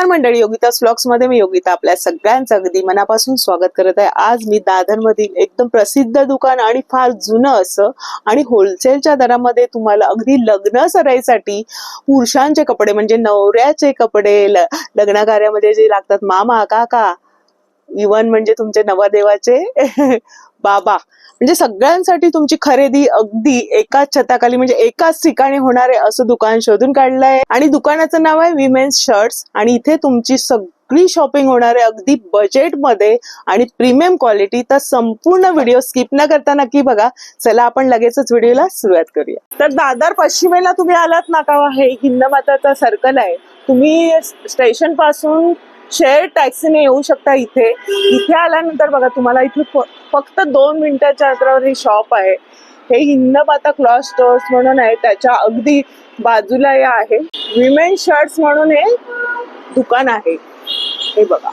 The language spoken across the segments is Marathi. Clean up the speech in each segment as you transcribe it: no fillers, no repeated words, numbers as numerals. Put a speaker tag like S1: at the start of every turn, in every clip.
S1: नमस्कार मंडळी, योगिता व्लॉग्स मध्ये मी योगिता आपल्या सगळ्यांचं अगदी मनापासून स्वागत करत आहे. आज मी दादर मधील एकदम प्रसिद्ध दुकान आणि फार जुनं असं आणि होलसेलच्या दरामध्ये तुम्हाला अगदी लग्न सराईसाठी पुरुषांचे कपडे म्हणजे नवऱ्याचे कपडे, लग्न कार्यामध्ये जे लागतात, मामा काका, इवन म्हणजे तुमचे नवरदेवाचे बाबा, म्हणजे सगळ्यांसाठी तुमची खरेदी अगदी एकाच छताखाली म्हणजे एकाच ठिकाणी होणारे असं दुकान शोधून काढलंय. आणि दुकानाचं नाव आहे विमेन्स शर्ट्स आणि इथे तुमची सगळी शॉपिंग होणार आहे अगदी बजेट मध्ये आणि प्रीमियम क्वालिटी. तर संपूर्ण व्हिडिओ स्किप न करता नक्की बघा. चला आपण लगेचच व्हिडिओला सुरुवात करूया. तर दादर पश्चिमेला तुम्ही आलात ना का, हे हिंदमाताचा सर्कल आहे. तुम्ही स्टेशन पासून शेअर टॅक्सीने येऊ शकता. इथे आल्यानंतर बघा तुम्हाला इथे फक्त 2 मिनिटाच्या अंतरावर ही शॉप आहे. हे हिंदमाता क्लॉथ स्टोअर्स म्हणून आहे, त्याच्या अगदी बाजूला हे आहे विमेन शर्ट्स म्हणून हे दुकान आहे. हे बघा,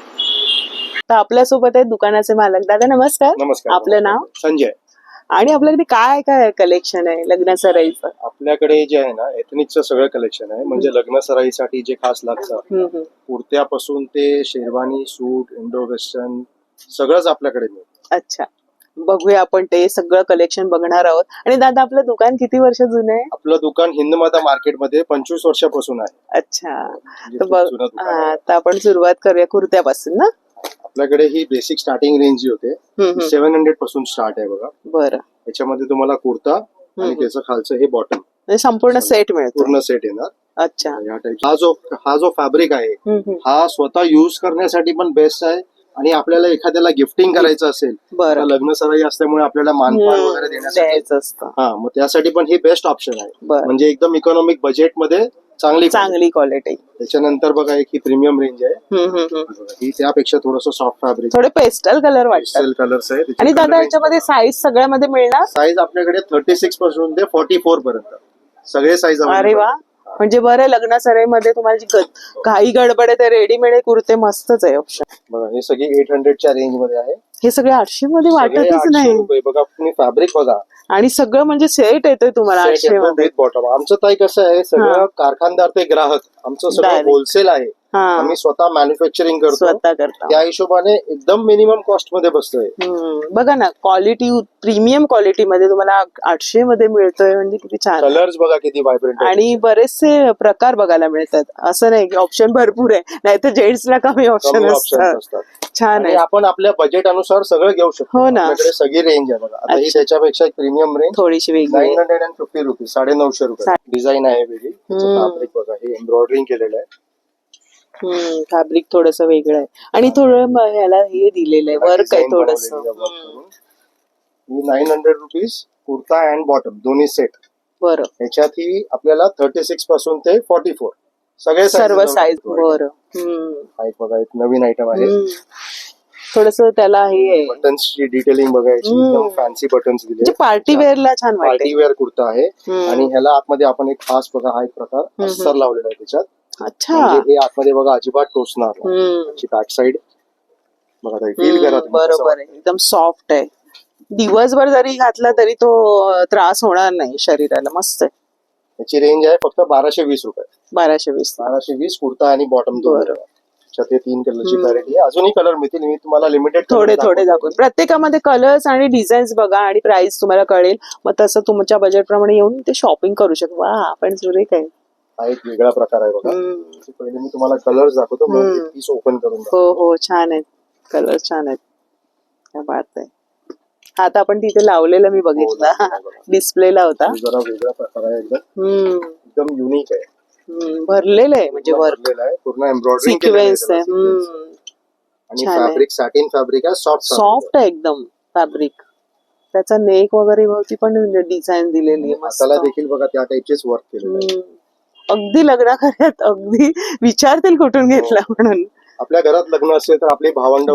S1: तर आपल्यासोबत आहे दुकानाचे मालक. दादा नमस्कार.
S2: नमस्कार.
S1: आपलं नाव?
S2: संजय.
S1: आणि आपल्याकडे काय काय कलेक्शन आहे लग्न सराईचं?
S2: आपल्याकडे जे आहे ना एथनिकचं सगळं कलेक्शन आहे. म्हणजे लग्न सराईसाठी जे खास लागतं, कुर्त्यापासून ते शेरवानी, सूट, इंडो वेस्टर्न सगळंच आपल्याकडे मिळतं.
S1: अच्छा, बघूया आपण ते सगळं कलेक्शन बघणार आहोत. आणि दादा आपलं दुकान किती वर्ष जुनं आहे?
S2: आपलं दुकान हिंदमाता मार्केटमध्ये 25 वर्षापासून आहे.
S1: अच्छा, तर आपण सुरुवात करूया कुर्त्यापासून ना.
S2: आपल्याकडे ही बेसिक स्टार्टिंग रेंज जी होते 700 पासून स्टार्ट आहे बघा.
S1: बरं.
S2: याच्यामध्ये तुम्हाला कुर्ता आणि त्याचं खालचं हे बॉटम
S1: संपूर्ण सेट मिळतो.
S2: पूर्ण सेट येणार.
S1: अच्छा,
S2: या टाइप हा जो फॅब्रिक आहे हा स्वतः युज करण्यासाठी पण बेस्ट आहे आणि आपल्याला एखाद्याला गिफ्टिंग करायचं असेल, लग्न सराई असल्यामुळे आपल्याला मानपान वगैरे देण्यासाठी
S1: असतं,
S2: मग त्यासाठी पण हे बेस्ट ऑप्शन आहे. म्हणजे एकदम इकॉनॉमिक बजेट मध्ये चांगली क्वालिटी. त्याच्यानंतर बघा एक ही प्रीमियम रेंज आहे. ही त्यापेक्षा थोडस सॉफ्ट फॅब्रिक,
S1: थोडे पेस्टल कलर
S2: पेस्टल कलर्स आहे.
S1: आणि दादा याच्यामध्ये साईज सगळ्यामध्ये मिळणार?
S2: साईज आपल्याकडे 36 पासून ते 44 पर्यंत सगळे साईज.
S1: अरे वा, म्हणजे बरं लग्न सराईमध्ये तुम्हाला काही गडबड आहे तर रेडीमेड कुर्ते मस्तच आहे ऑप्शन.
S2: बघा हे सगळे 800च्या रेंज मध्ये आहे.
S1: हे सगळे 800 मध्ये वाटतच नाही.
S2: बघा तुम्ही फॅब्रिक बघा
S1: आणि सगळं म्हणजे सेट येतोय तुम्हाला 800 मध्ये.
S2: बॉटम आमचं ताई कसं आहे, सगळं कारखानदार ते ग्राहक, आमचं सगळं होलसेल आहे. आम्ही स्वतः मॅन्युफॅक्चरिंग करतो, त्या हिशोबाने एकदम मिनिमम कॉस्ट मध्ये बसतोय.
S1: बघा ना, क्वालिटी प्रीमियम क्वालिटी मध्ये तुम्हाला 800 मध्ये मिळतोय, म्हणजे किती छान.
S2: कलर्स बघा किती व्हायब्रंट
S1: आणि बरेचसे प्रकार बघायला मिळतात. असं नाही की ऑप्शन भरपूर आहे, नाहीतर जेंट्सला कमी ऑप्शन असतात. छान आहे.
S2: आपण आपल्या बजेट अनुसार सगळं घेऊ शकतो.
S1: हो ना,
S2: आपल्याकडे सगळी रेंज आहे बघा. आता ही त्याच्यापेक्षा प्रीमियम रेंज
S1: थोडीशी वेगळी,
S2: 950 रुपीज, 950 रुपये. डिझाईन आहे वेगळी. फॅब्रिक बघा, हे एम्ब्रॉयडरिंग केलेलं आहे.
S1: फॅब्रिक थोडस वेगळं आहे आणि थोडं ह्याला हे दिलेलं आहे, वर्क आहे थोडस.
S2: 900 रुपीज कुर्ता अँड बॉटम दोन्ही सेट.
S1: बरं.
S2: ह्याच्यात ही आपल्याला 36 पासून ते 44 सगळे
S1: सर्व साईज. बरं.
S2: एक बघा, एक नवीन आयटम आहे.
S1: थोडस त्याला हे
S2: बटन्सची डिटेलिंग बघायची, एकदम फॅन्सी बटन्स दिले.
S1: पार्टी वेअरला छान वाटते.
S2: पार्टी वेअर कुर्ता आहे. आणि ह्याला आतमध्ये आपण एक खास बघा, हा एक प्रकार अस्तर लावलेला आहे त्याच्यात.
S1: अच्छा,
S2: हे आतमध्ये बघा अजिबात टोचणार नाही. बॅक साइड बघा, फील करा.
S1: बरोबर आहे, एकदम सॉफ्ट आहे. दिवसभर जरी घातला तरी तो त्रास होणार नाही शरीराला. मस्त आहे.
S2: याची रेंज आहे फक्त 1220 रुपये.
S1: 1220
S2: कुर्ता आणि बॉटम दोन. ते 3 कलरची व्हरायटी आहे. अजूनही कलर मिळतील, मी तुम्हाला लिमिटेड
S1: थोडे दाखवून. प्रत्येकामध्ये कलर्स आणि डिझाईन्स बघा आणि प्राइस तुम्हाला कळेल. मग तसं तुमच्या बजेट प्रमाणे येऊन ते शॉपिंग करू शकता. वा, आपण सुरेख आहे.
S2: हा एक वेगळा प्रकार आहे बघा. पहिले मी तुम्हाला कलर्स दाखवतो, मग पीस ओपन करून.
S1: हो, छान आहेत कलर, छान आहेत. काय बात आहे. हा आता आपण तिथे लावलेला मी बघितला, डिस्प्लेला होता.
S2: जरा वेगळा प्रकार आहे, एकदम युनिक आहे.
S1: भरलेलं आहे, म्हणजे
S2: भरलेलं आहे, पूर्ण एम्ब्रॉयडरी
S1: सिक्वेन्स आहे.
S2: आणि फॅब्रिक सॅटिन फॅब्रिक आहे,
S1: सॉफ्ट आहे एकदम फॅब्रिक. त्याचा नेक वगैरे भोवती पण डिझाईन दिलेली आहे.
S2: मसाला देखील बघा त्या टाइपचेच वर्क केलेलं.
S1: अगदी लग्नात अगदी विचारतील कुठून घेतला म्हणून.
S2: आपल्या घरात लग्न असेल तर आपले भावंड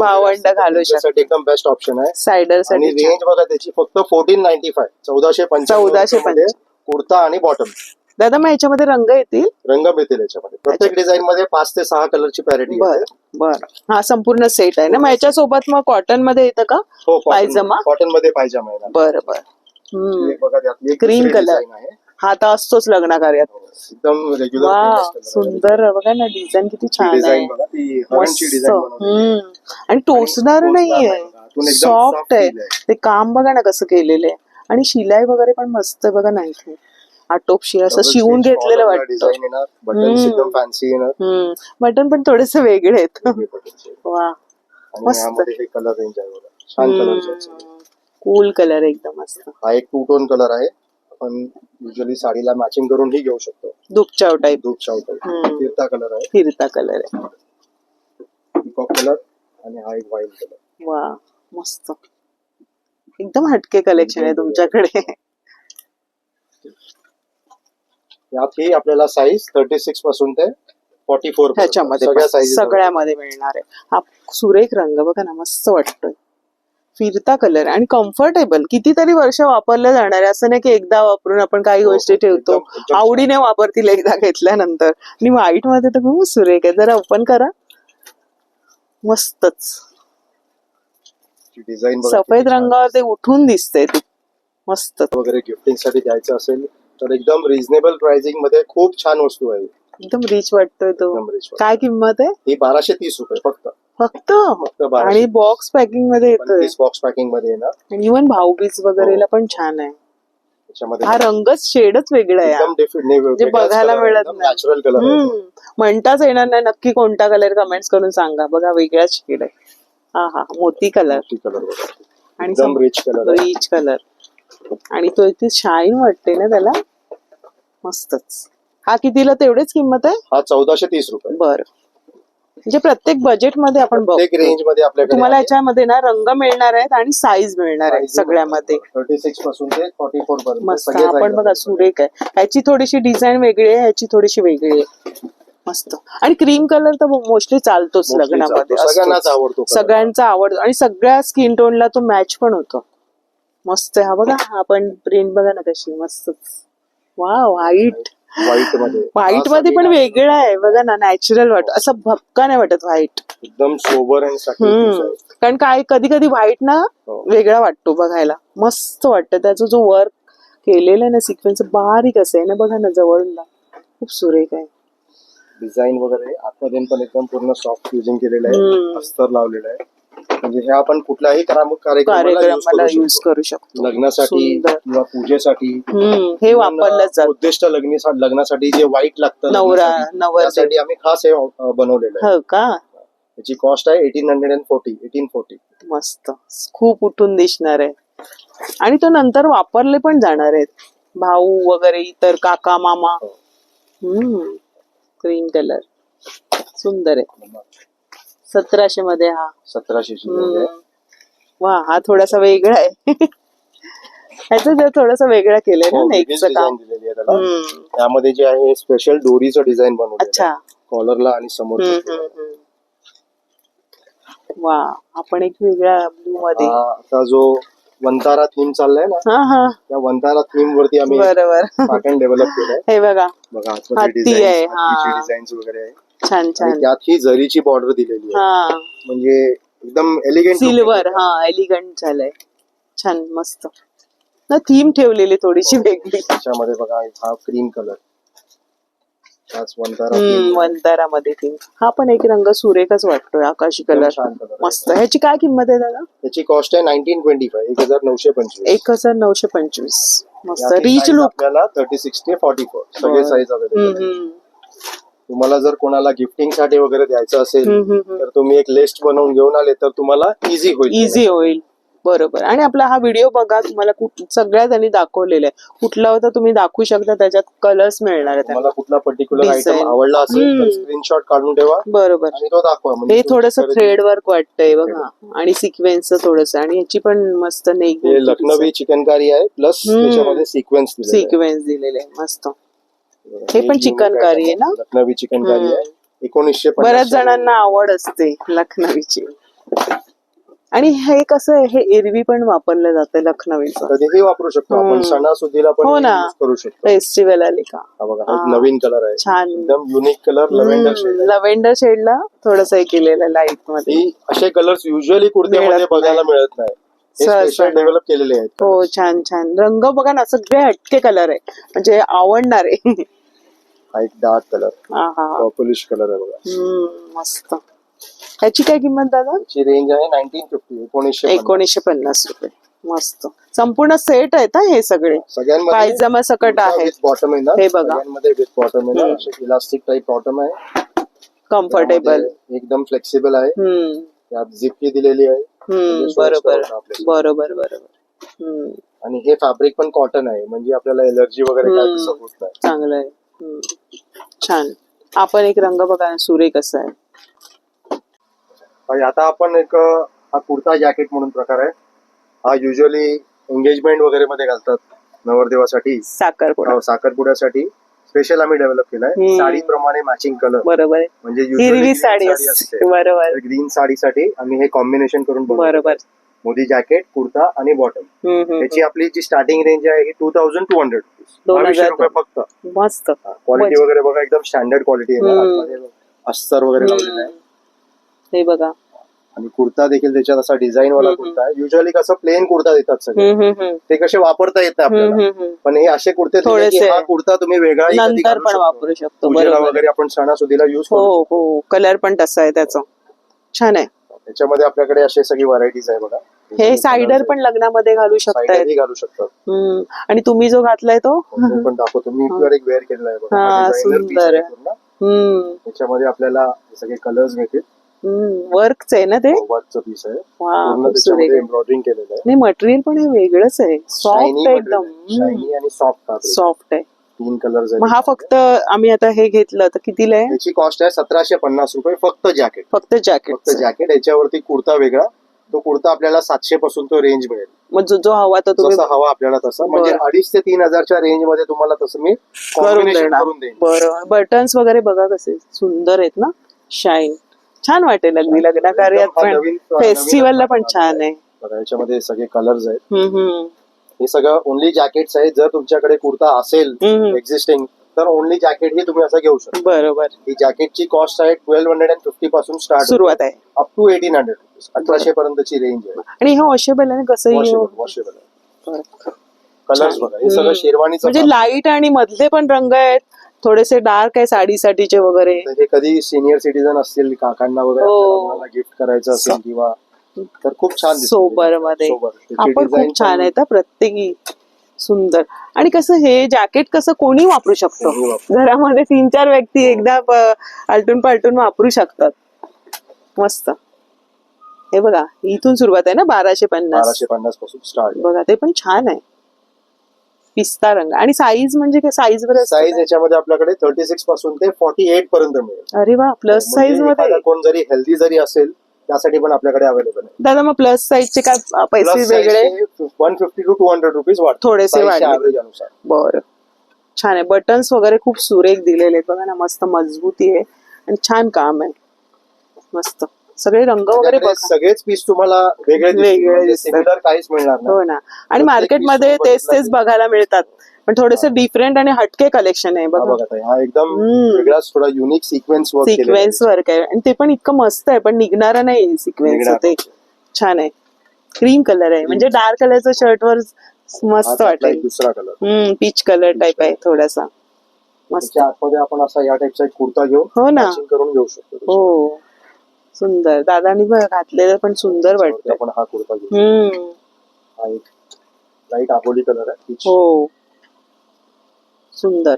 S1: घालू शकतात.
S2: एकदम बेस्ट ऑप्शन आहे.
S1: सायडर
S2: आणि रेंज बघा त्याची फक्त 1495, 1495 कुर्ता आणि बॉटम.
S1: दादा मग याच्यामध्ये रंग येतील?
S2: रंग मिळतील याच्यामध्ये. प्रत्येक डिझाईन मध्ये 5 ते 6 कलरची पॅरिटी.
S1: बरं. हा संपूर्ण सेट आहे ना. मग याच्या सोबत मग कॉटन मध्ये येतं का?
S2: हो, पायजमा कॉटन मध्ये पायजमा आहे.
S1: बरं.
S2: बघा त्यातली
S1: क्रीम कलर आहे. हा तर असतोच लग्न कार्यात.
S2: एकदम
S1: वा
S2: रेग्युलर
S1: सुंदर बघा ना, डिझाईन किती छान आहे.
S2: डिझाईन बघा, ती हरणची
S1: मस्त.
S2: डिझाईन बनवली
S1: आणि टोचणार नाहीये,
S2: आतून एकदम
S1: सॉफ्ट आहे.
S2: feel आहे.
S1: ते काम बघा ना कसं केलेलं आहे. आणि शिलाई वगैरे पण मस्त आहे बघा ना, इथे आटोपशी असं
S2: Double
S1: शिवून
S2: stitch
S1: घेतलेलं
S2: collar ला
S1: वाटतं.
S2: डिझाईन येणार, बटन्स एकदम फॅन्सी येणार.
S1: बटन पण थोडेसे वेगळे आहेत.
S2: वेगळे buttons आहेत.
S1: वा
S2: आणि
S1: मस्त.
S2: यामध्ये हे कलर रेंज आहे बघा, छान कलर आहेत.
S1: कूल कलर एकदम मस्त.
S2: हा एक टू टोन कलर आहे, आपण युजली साडीला मॅचिंग करून ही घेऊ शकतो.
S1: दुपचाव टाईप,
S2: दूध शाव टाईप फिरता कलर आहे,
S1: फिरता कलर आहे.
S2: पिकॉक कलर आणि हा एक व्हाईट कलर.
S1: वा मस्त, एकदम हटके कलेक्शन आहे तुमच्याकडे.
S2: यातही आपल्याला साईज 36 पासून ते 44
S1: ह्याच्यामध्ये
S2: सगळ्या साईज
S1: सगळ्यामध्ये मिळणार आहे. हा सुरेख रंग बघा ना, मस्त वाटतोय. फिरता कलर आणि कम्फर्टेबल, कितीतरी वर्ष वापरलं जाणार आहे. असं नाही की एकदा वापरून आपण काही गोष्टी ठेवतो,
S2: एकदम
S1: आवडीने वापरतील एकदा घेतल्यानंतर. आणि व्हाईट मध्ये तर खूप सुरेख आहे. जरा ओपन करा, मस्तच.
S2: डिझाईन
S1: सफेद रंगावर ते उठून दिसतंय ते, मस्त.
S2: वगैरे गिफ्टिंग साठी द्यायचं असेल तर एकदम रिझनेबल प्राइसिंग मध्ये खूप छान वस्तू आहे.
S1: एकदम रिच वाटतोय तो.
S2: एकदम rich वाटतं.
S1: काय किंमत आहे?
S2: ही 1230 रुपये फक्त.
S1: फक्त.
S2: 1230.
S1: आणि बॉक्स पॅकिंग मध्ये येतोय.
S2: बॉक्स पॅकिंग मध्ये येणार.
S1: इव्हन भाऊबीज वगैरेला पण छान आहे.
S2: त्याच्यामध्ये
S1: हा रंगच शेडच वेगळा आहे.
S2: एकदम
S1: जे बघायला मिळत नाही.
S2: नॅचरल कलर आहे.
S1: म्हणताच येणार नाही नक्की कोणता कलर, कमेंट्स करून सांगा. बघा वेगळाच शेड आहे. हा हा, मोती कलर. आणि
S2: एकदम रिच कलर,
S1: रिच कलर. आणि तो इथे शाईन वाटते ना त्याला, मस्तच. हा कितीला तेवढेच किंमत आहे?
S2: हा 1430 रुपये.
S1: बर, म्हणजे प्रत्येक बजेट मध्ये आपण
S2: प्रत्येक रेंज मध्ये आपल्याकडे
S1: तुम्हाला याच्यामध्ये ना रंग मिळणार आहेत आणि साईज मिळणार आहे सगळ्यामध्ये.
S2: 36 पासून ते 44 पर्यंत
S1: मस्त. आपण बघा सुरेख आहे. ह्याची थोडीशी डिझाईन वेगळी आहे, ह्याची थोडीशी वेगळी आहे. मस्त. आणि क्रीम कलर तर मोस्टली चालतोच लग्नामध्ये,
S2: सगळ्यांनाच आवडतो,
S1: सगळ्यांचा आवडतो. आणि सगळ्या स्किन टोनला तो मॅच पण होतो. मस्त आहे. हा बघा, आपण प्रिंट बघा ना कशी मस्तच. वा, व्हाईट. व्हाईट मध्ये पण वेगळं आहे बघा ना, नॅचरल वाटत, असं भपका नाही वाटत व्हाईट.
S2: एकदम सोबर आणि
S1: कारण काय कधी कधी व्हाईट ना वेगळा वाटतो बघायला, मस्त वाटतं. त्याचा जो वर्क केलेला आहे ना, सिक्वेन्स बारीक असं आहे ना, बघा ना जवळून, खूप सुरेख आहे.
S2: डिझाईन वगैरे आतमध्ये पण एकदम पूर्ण सॉफ्ट फ्युजिंग केलेलं आहे, अस्तर लावलेलं आहे. म्हणजे हे आपण कुठल्याही कार्यक्रमाला
S1: यूज करू शकतो.
S2: लग्नासाठी किंवा पूजेसाठी
S1: हे वापरलं जातं.
S2: उद्दिष्ट लग्नासाठी जे व्हाईट लागतं त्यासाठी आम्ही खास हे बनवलेलं आहे.
S1: हो का?
S2: त्याची कॉस्ट आहे 1840.
S1: मस्त, खूप उठून दिसणार आहे. आणि तो नंतर वापरले पण जाणार आहेत, भाऊ वगैरे, इतर काका मामा. ग्रीन कलर सुंदर आहे. 1700 मध्ये. हा
S2: 1700.
S1: वा, हा थोडासा वेगळा आहे. ह्याचं जर थोडंसं वेगळं केलंय ना नेकचं काम.
S2: त्यामध्ये जे आहे स्पेशल दोरीचं डिझाईन बनवलं.
S1: अच्छा.
S2: कॉलरला आणि समोर.
S1: वा, आपण एक वेगळ्या ब्लू मध्ये.
S2: आता जो वंतारा थीम चाललाय ना, त्या वंतारा थीम वरती आम्ही पॅटर्न डेव्हलप केलंय.
S1: हे बघा,
S2: हत्ती आहे, डिझाईन्स वगैरे आहे.
S1: छान छान.
S2: त्यात ही जरीची बॉर्डर दिलेली आहे, म्हणजे एकदम एलिगंट
S1: सिल्वर. एलिगंट झालंय, छान मस्त ना. थीम ठेवलेली थोडीशी वेगळी.
S2: त्याच्यामध्ये बघा, हा क्रीम कलर,
S1: वंतारा मध्ये थीम. हा पण एक रंग सुरेखच वाटतोय, आकाशी कलर, मस्त. ह्याची काय किंमत आहे दादा?
S2: त्याची कॉस्ट आहे 1925,
S1: 1925. मस्त रिच लुक.
S2: आपल्याला 36 ते 44 सगळे साईज अवेलेबल. तुम्हाला जर कोणाला गिफ्टिंग साठी वगैरे द्यायचं असेल तर तुम्ही एक लिस्ट बनवून घेऊन आले तर तुम्हाला इझी होईल.
S1: बरोबर. आणि आपला हा व्हिडिओ बघा, तुम्हाला सगळ्या जणी दाखवलेला आहे. कुठला होता तुम्ही दाखवू शकता, त्याच्यात कलर्स मिळणार आहेत.
S2: तुम्हाला कुठला पर्टिक्युलर आयटम आवडला असेल तर स्क्रीनशॉट काढून ठेवा.
S1: बरोबर.
S2: आणि तो दाखवा.
S1: हे थोडस थ्रेड वर्क वाटतंय बघा, आणि सिक्वेन्स थोडस. आणि याची पण मस्त नेक,
S2: लखनवी चिकनकारी आहे, प्लस त्याच्यामध्ये सिक्वेन्स
S1: दिलेले आहे. मस्त. हे पण चिकनकारी आहे ना,
S2: लखनवी चिकनकारी आहे. 1950.
S1: बऱ्याच जणांना आवड असते लखनवीची. आणि हे कसं, हे एरवी पण वापरलं जातं लखनवीचं.
S2: कधीही वापरू शकतो आपण, सणासुदीला पण यूज करू शकतो.
S1: फेस्टिवल आले का.
S2: बघा, नवीन कलर आहे,
S1: छान,
S2: एकदम युनिक कलर.
S1: लव्हेंडर शेडला थोडस हे केलेलं लाईट मध्ये.
S2: असे कलर्स युजली कुर्त्यामध्ये बघायला मिळत नाही. स्पेशल डेव्हलप केलेले आहेत.
S1: हो, छान छान रंग बघा ना, सगळे हटके कलर आहे, म्हणजे आवडणार आहे.
S2: हा एक डार्क कलर,
S1: हा हा,
S2: पर्पलिश कलर आहे बघा.
S1: मस्त. ह्याची काय किंमत दादा?
S2: ची रेंज आहे 1950,
S1: 1950 रुपये. मस्त. संपूर्ण सेट आहेत हा हे सगळे.
S2: सगळ्यांमध्ये
S1: पायजमा सकट आहे.
S2: विथ बॉटम आहे ना,
S1: हे बघा.
S2: सगळ्यांमध्ये विथ बॉटम आहे ना, असे इलास्टिक टाइप बॉटम आहे,
S1: कम्फर्टेबल,
S2: एकदम फ्लेक्सिबल आहे. त्यात झिपकी दिलेली आहे.
S1: बरोबर बरोबर बरोबर.
S2: आणि हे फॅब्रिक पण कॉटन आहे, म्हणजे आपल्याला एलर्जी वगैरे काय तसं होत नाही.
S1: चांगलं आहे. छान. आपण एक रंग बघा ना, सुरेख कसा आहे.
S2: आता आपण एक हा कुर्ता जॅकेट म्हणून प्रकार आहे. हा युजली एंगेजमेंट वगैरे मध्ये घालतात नवरदेवासाठी, साखरपुड्यासाठी स्पेशल आम्ही डेव्हलप केलाय. साडीप्रमाणे मॅचिंग कलर. बरोबर. म्हणजे
S1: हिरवी साडी असते. बरोबर.
S2: ग्रीन साडीसाठी आम्ही हे कॉम्बिनेशन करून
S1: बरोबर.
S2: मोदी जॅकेट, कुर्ता आणि बॉटम. त्याची आपली जी स्टार्टिंग रेंज आहे ही 2200 रुपीज, 2200 रुपये फक्त.
S1: मस्त.
S2: क्वालिटी वगैरे बघा, एकदम स्टँडर्ड क्वालिटी आहे. अस्तर वगैरे लावलेलं आहे.
S1: हे बघा.
S2: आणि कुर्ता देखील त्याच्यात असा डिझाईन वाला कुर्ता आहे. युजली कसं प्लेन कुर्ता देतात सगळे, ते कसे वापरता येत आपल्याला. पण हे असे कुर्ते हा कुर्ता तुम्ही वेगळा
S1: नंतर पण वापरू शकतो.
S2: वगैरे आपण सणासुदीला युज करू.
S1: हो, कलर पण तसा आहे त्याचा, छान आहे.
S2: त्याच्यामध्ये आपल्याकडे असे सगळी व्हरायटीज आहे बघा.
S1: हे सायडर पण लग्नामध्ये घालू शकताय.
S2: घालू शकतात.
S1: आणि तुम्ही जो घातलाय तो
S2: पण दाखवतो मी, एक वेअर केलेला आहे
S1: बघा. सुंदर.
S2: त्याच्यामध्ये आपल्याला सगळे कलर्स मिळतील.
S1: वर्कच आहे ना ते,
S2: वर्कचं पीस आहे. त्याच्यामध्ये एम्ब्रॉयडरिंग केलेलं आहे.
S1: नाही, मटेरियल पण हे वेगळंच आहे, सॉफ्ट एकदम.
S2: शायनी आणि
S1: सॉफ्ट आहे.
S2: 3 कलर्स आहेत.
S1: मग हा फक्त आम्ही आता हे घेतलं तर कितीला आहे?
S2: त्याची कॉस्ट आहे 1750 रुपये फक्त जॅकेट.
S1: फक्त जॅकेट.
S2: याच्यावरती कुर्ता वेगळा. तो कुर्ता आपल्याला 700 पासून तो रेंज मिळेल.
S1: मग जो हवा तो तुम्ही
S2: हवा आपल्याला तसा, म्हणजे 2500 ते 3000च्या रेंज मध्ये तुम्हाला तसं मी
S1: करून देईन. बरोबर. बटन्स वगैरे बघा कसे सुंदर आहेत ना, शाईन. छान वाटेल अगदी लग्न कार्यात पण, फेस्टिवलला पण छान आहे.
S2: याच्यामध्ये सगळे कलर्स आहेत. हे सगळं ओनली जॅकेट्स आहेत. जर तुमच्याकडे कुर्ता असेल एक्झिस्टिंग तर ओनली जॅकेट हे तुम्ही असं घेऊ शकता.
S1: बरोबर.
S2: ही जॅकेटची कॉस्ट आहे 1250 पासून सुरुवात आहे, अप टू 1800 रुपीज, 1800 पर्यंतची रेंज आहे.
S1: आणि हे वॉशेबल आहे कसंही.
S2: वॉशेबल आहे. कलर्स बघा, हे सगळं शेरवानीचं,
S1: म्हणजे लाईट आणि मधले पण रंग आहेत, थोडेसे डार्क आहे साडीसाठीचे वगैरे.
S2: हे कधी सिनियर सिटीजन असतील, काकांना वगैरे गिफ्ट करायचं असेल किंवा, तर खूप छान
S1: सोबर मध्ये आपण खूप छान आहे. प्रत्येकी सुंदर. आणि कसं हे जॅकेट कसं कोणी वापरू शकतो, घरामध्ये 3-4 व्यक्ती एकदा आलटून पालटून वापरू शकतात. मस्त. हे बघा, इथून सुरुवात आहे ना 1250
S2: पासून स्टार्ट.
S1: बघा, ते पण छान आहे. पिस्ता रंग. आणि साईज म्हणजे काय, साईज
S2: साईज याच्यामध्ये आपल्याकडे 36 पासून ते 48 पर्यंत मिळेल.
S1: अरे वा, प्लस साईज मध्ये.
S2: कोण जरी हेल्दी जरी असेल त्यासाठी पण आपल्याकडे अवेलेबल आहे.
S1: दादा मग प्लस साईजचे काय पैसे वेगळे?
S2: 150 to 200 रुपीज वाढतात,
S1: थोडेसे
S2: ऍव्हरेज अनुसार.
S1: बरं, छान आहे. बटन्स वगैरे खूप सुरेख दिलेले बघा ना, मस्त मजबूती आहे आणि छान काम आहे. मस्त. सगळे रंग वगैरे बघा,
S2: सगळेच पीस तुम्हाला वेगळे सिमिलर काहीच मिळणार नाही.
S1: हो ना. आणि मार्केटमध्ये तेच बघायला मिळतात, पण थोडेसे डिफरंट आणि हटके कलेक्शन आहे बघा.
S2: हा एकदम वेगळाच थोडा युनिक सिक्वेन्स
S1: वर्क आहे. आणि ते पण इतकं मस्त आहे, पण निघणारा नाही सिक्वेन्स. ते छान आहे. क्रीम कलर आहे, म्हणजे डार्क कलरचं शर्ट वर मस्त वाटेल.
S2: दुसरा कलर
S1: पीच कलर टाइप आहे थोडासा. मस्त.
S2: आतमध्ये आपण असा या टाइपचा एक कुर्ता घेऊन, हो ना, करून घेऊ शकतो.
S1: हो, सुंदर. दादानी घातलेलं पण सुंदर वाटतं.
S2: आपण हा कुर्ता घेऊ. हा एक लाईट आबोली कलर आहे.
S1: हो, सुंदर.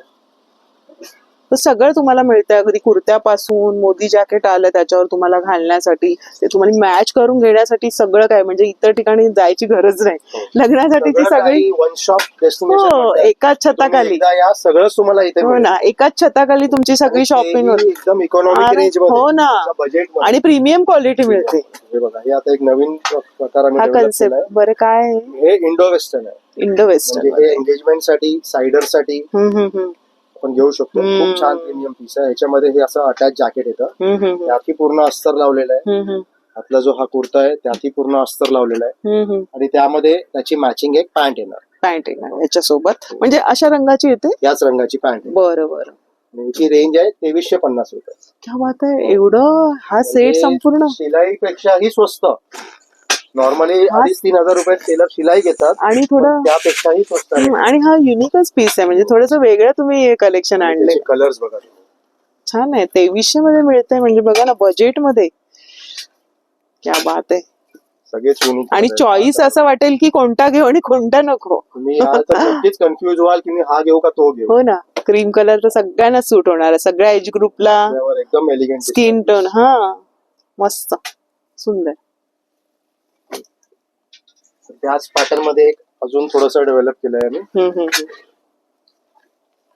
S1: तर सगळं तुम्हाला मिळतंय, अगदी कुर्त्यापासून मोदी जॅकेट आलं त्याच्यावर तुम्हाला घालण्यासाठी, ते तुम्हाला मॅच करून घेण्यासाठी सगळं काय, म्हणजे इतर ठिकाणी जायची गरज नाही. लग्नासाठीची सगळी
S2: वन शॉप डेस्टिनेशन,
S1: एकाच छताखाली
S2: सगळंच तुम्हाला इथे.
S1: हो ना, एकाच छताखाली तुमची सगळी शॉपिंग होती,
S2: एकदम इकॉनॉमिक रेंज मध्ये.
S1: हो ना, बजेट आणि प्रीमियम क्वालिटी मिळते.
S2: हे बघा, हे आता एक नवीन प्रकार
S1: हा कन्सेप्ट. बरं, काय
S2: हे इंडो वेस्टर्न आहे.
S1: इंडो वेस्टर्न
S2: हे एंगेजमेंट साठी, सायडर साठी आपण घेऊ शकतो. खूप छान प्रीमियम पीस आहे. याच्यामध्ये हे असं अटॅच जॅकेट येतं, त्यातही पूर्ण अस्तर लावलेलं आहे. आपला जो हा कुर्ता आहे त्यातही पूर्ण अस्तर लावलेला आहे. आणि त्यामध्ये त्याची मॅचिंग एक पॅन्ट येणार
S1: याच्यासोबत, म्हणजे अशा रंगाची येते,
S2: याच रंगाची पॅन्ट.
S1: बरोबर.
S2: याची रेंज आहे 2350 रुपये.
S1: क्या बात आहे. एवढं हा सेट संपूर्ण
S2: शिलाईपेक्षाही स्वस्त. नॉर्मली 2,500-3,000 रुपये टेलर शिलाई घेतात
S1: आणि थोडं
S2: पण त्यापेक्षाही स्वस्त आहे.
S1: आणि हा युनिकच पीस आहे, म्हणजे थोडस वेगळं तुम्ही कलेक्शन आणले.
S2: कलर्स बघा
S1: छान आहे. 2300 मध्ये मिळतंय म्हणजे बघा ना, बजेट मध्ये. क्या बात आहे.
S2: सगळेच युनिक
S1: आणि चॉईस असं वाटेल की कोणता घेऊ आणि कोणता नको.
S2: तुम्ही याल तर नक्कीच कन्फ्युज व्हाल की मी हा घेऊ का तो घेऊ.
S1: हो ना, क्रीम कलर तर सगळ्यांना सूट होणार आहे, सगळ्या एज ग्रुपला,
S2: त्यावर एकदम एलिगंट
S1: स्किन टोन. हा, मस्त सुंदर.
S2: त्याच पॅटर्न मध्ये एक अजून थोडस डेव्हलप केलंय आम्ही.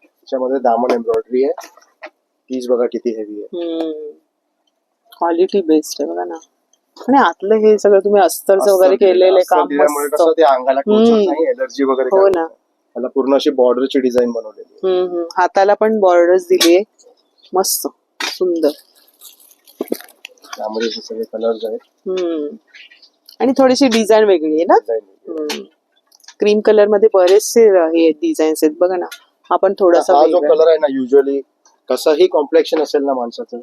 S2: त्याच्यामध्ये दामन एम्ब्रॉयडरी आहे. तीच बघा किती हेवी आहे.
S1: क्वालिटी बेस्ट आहे बघा ना. आणि आतलं हे सगळं तुम्ही अस्तरचं वगैरे केलेलं काम
S2: दिल्यामुळे
S1: मस्त.
S2: कसं ते अंगाला टोचत नाही, एलर्जी वगैरे
S1: हो
S2: काय
S1: ना.
S2: होत नाही. त्याला पूर्ण अशी बॉर्डरची डिझाईन बनवलेली आहे.
S1: हाताला पण बॉर्डर्स दिलीये, मस्त सुंदर.
S2: त्यामध्ये हे सगळे कलर्स आहेत.
S1: आणि थोडीशी डिझाईन वेगळी आहे ना. क्रीम कलर मध्ये बरेचसे हे डिझाईन्स आहेत बघा ना. आपण थोडासा
S2: हा जो कलर आहे ना, युजली कसंही कॉम्प्लेक्शन असेल ना माणसाचं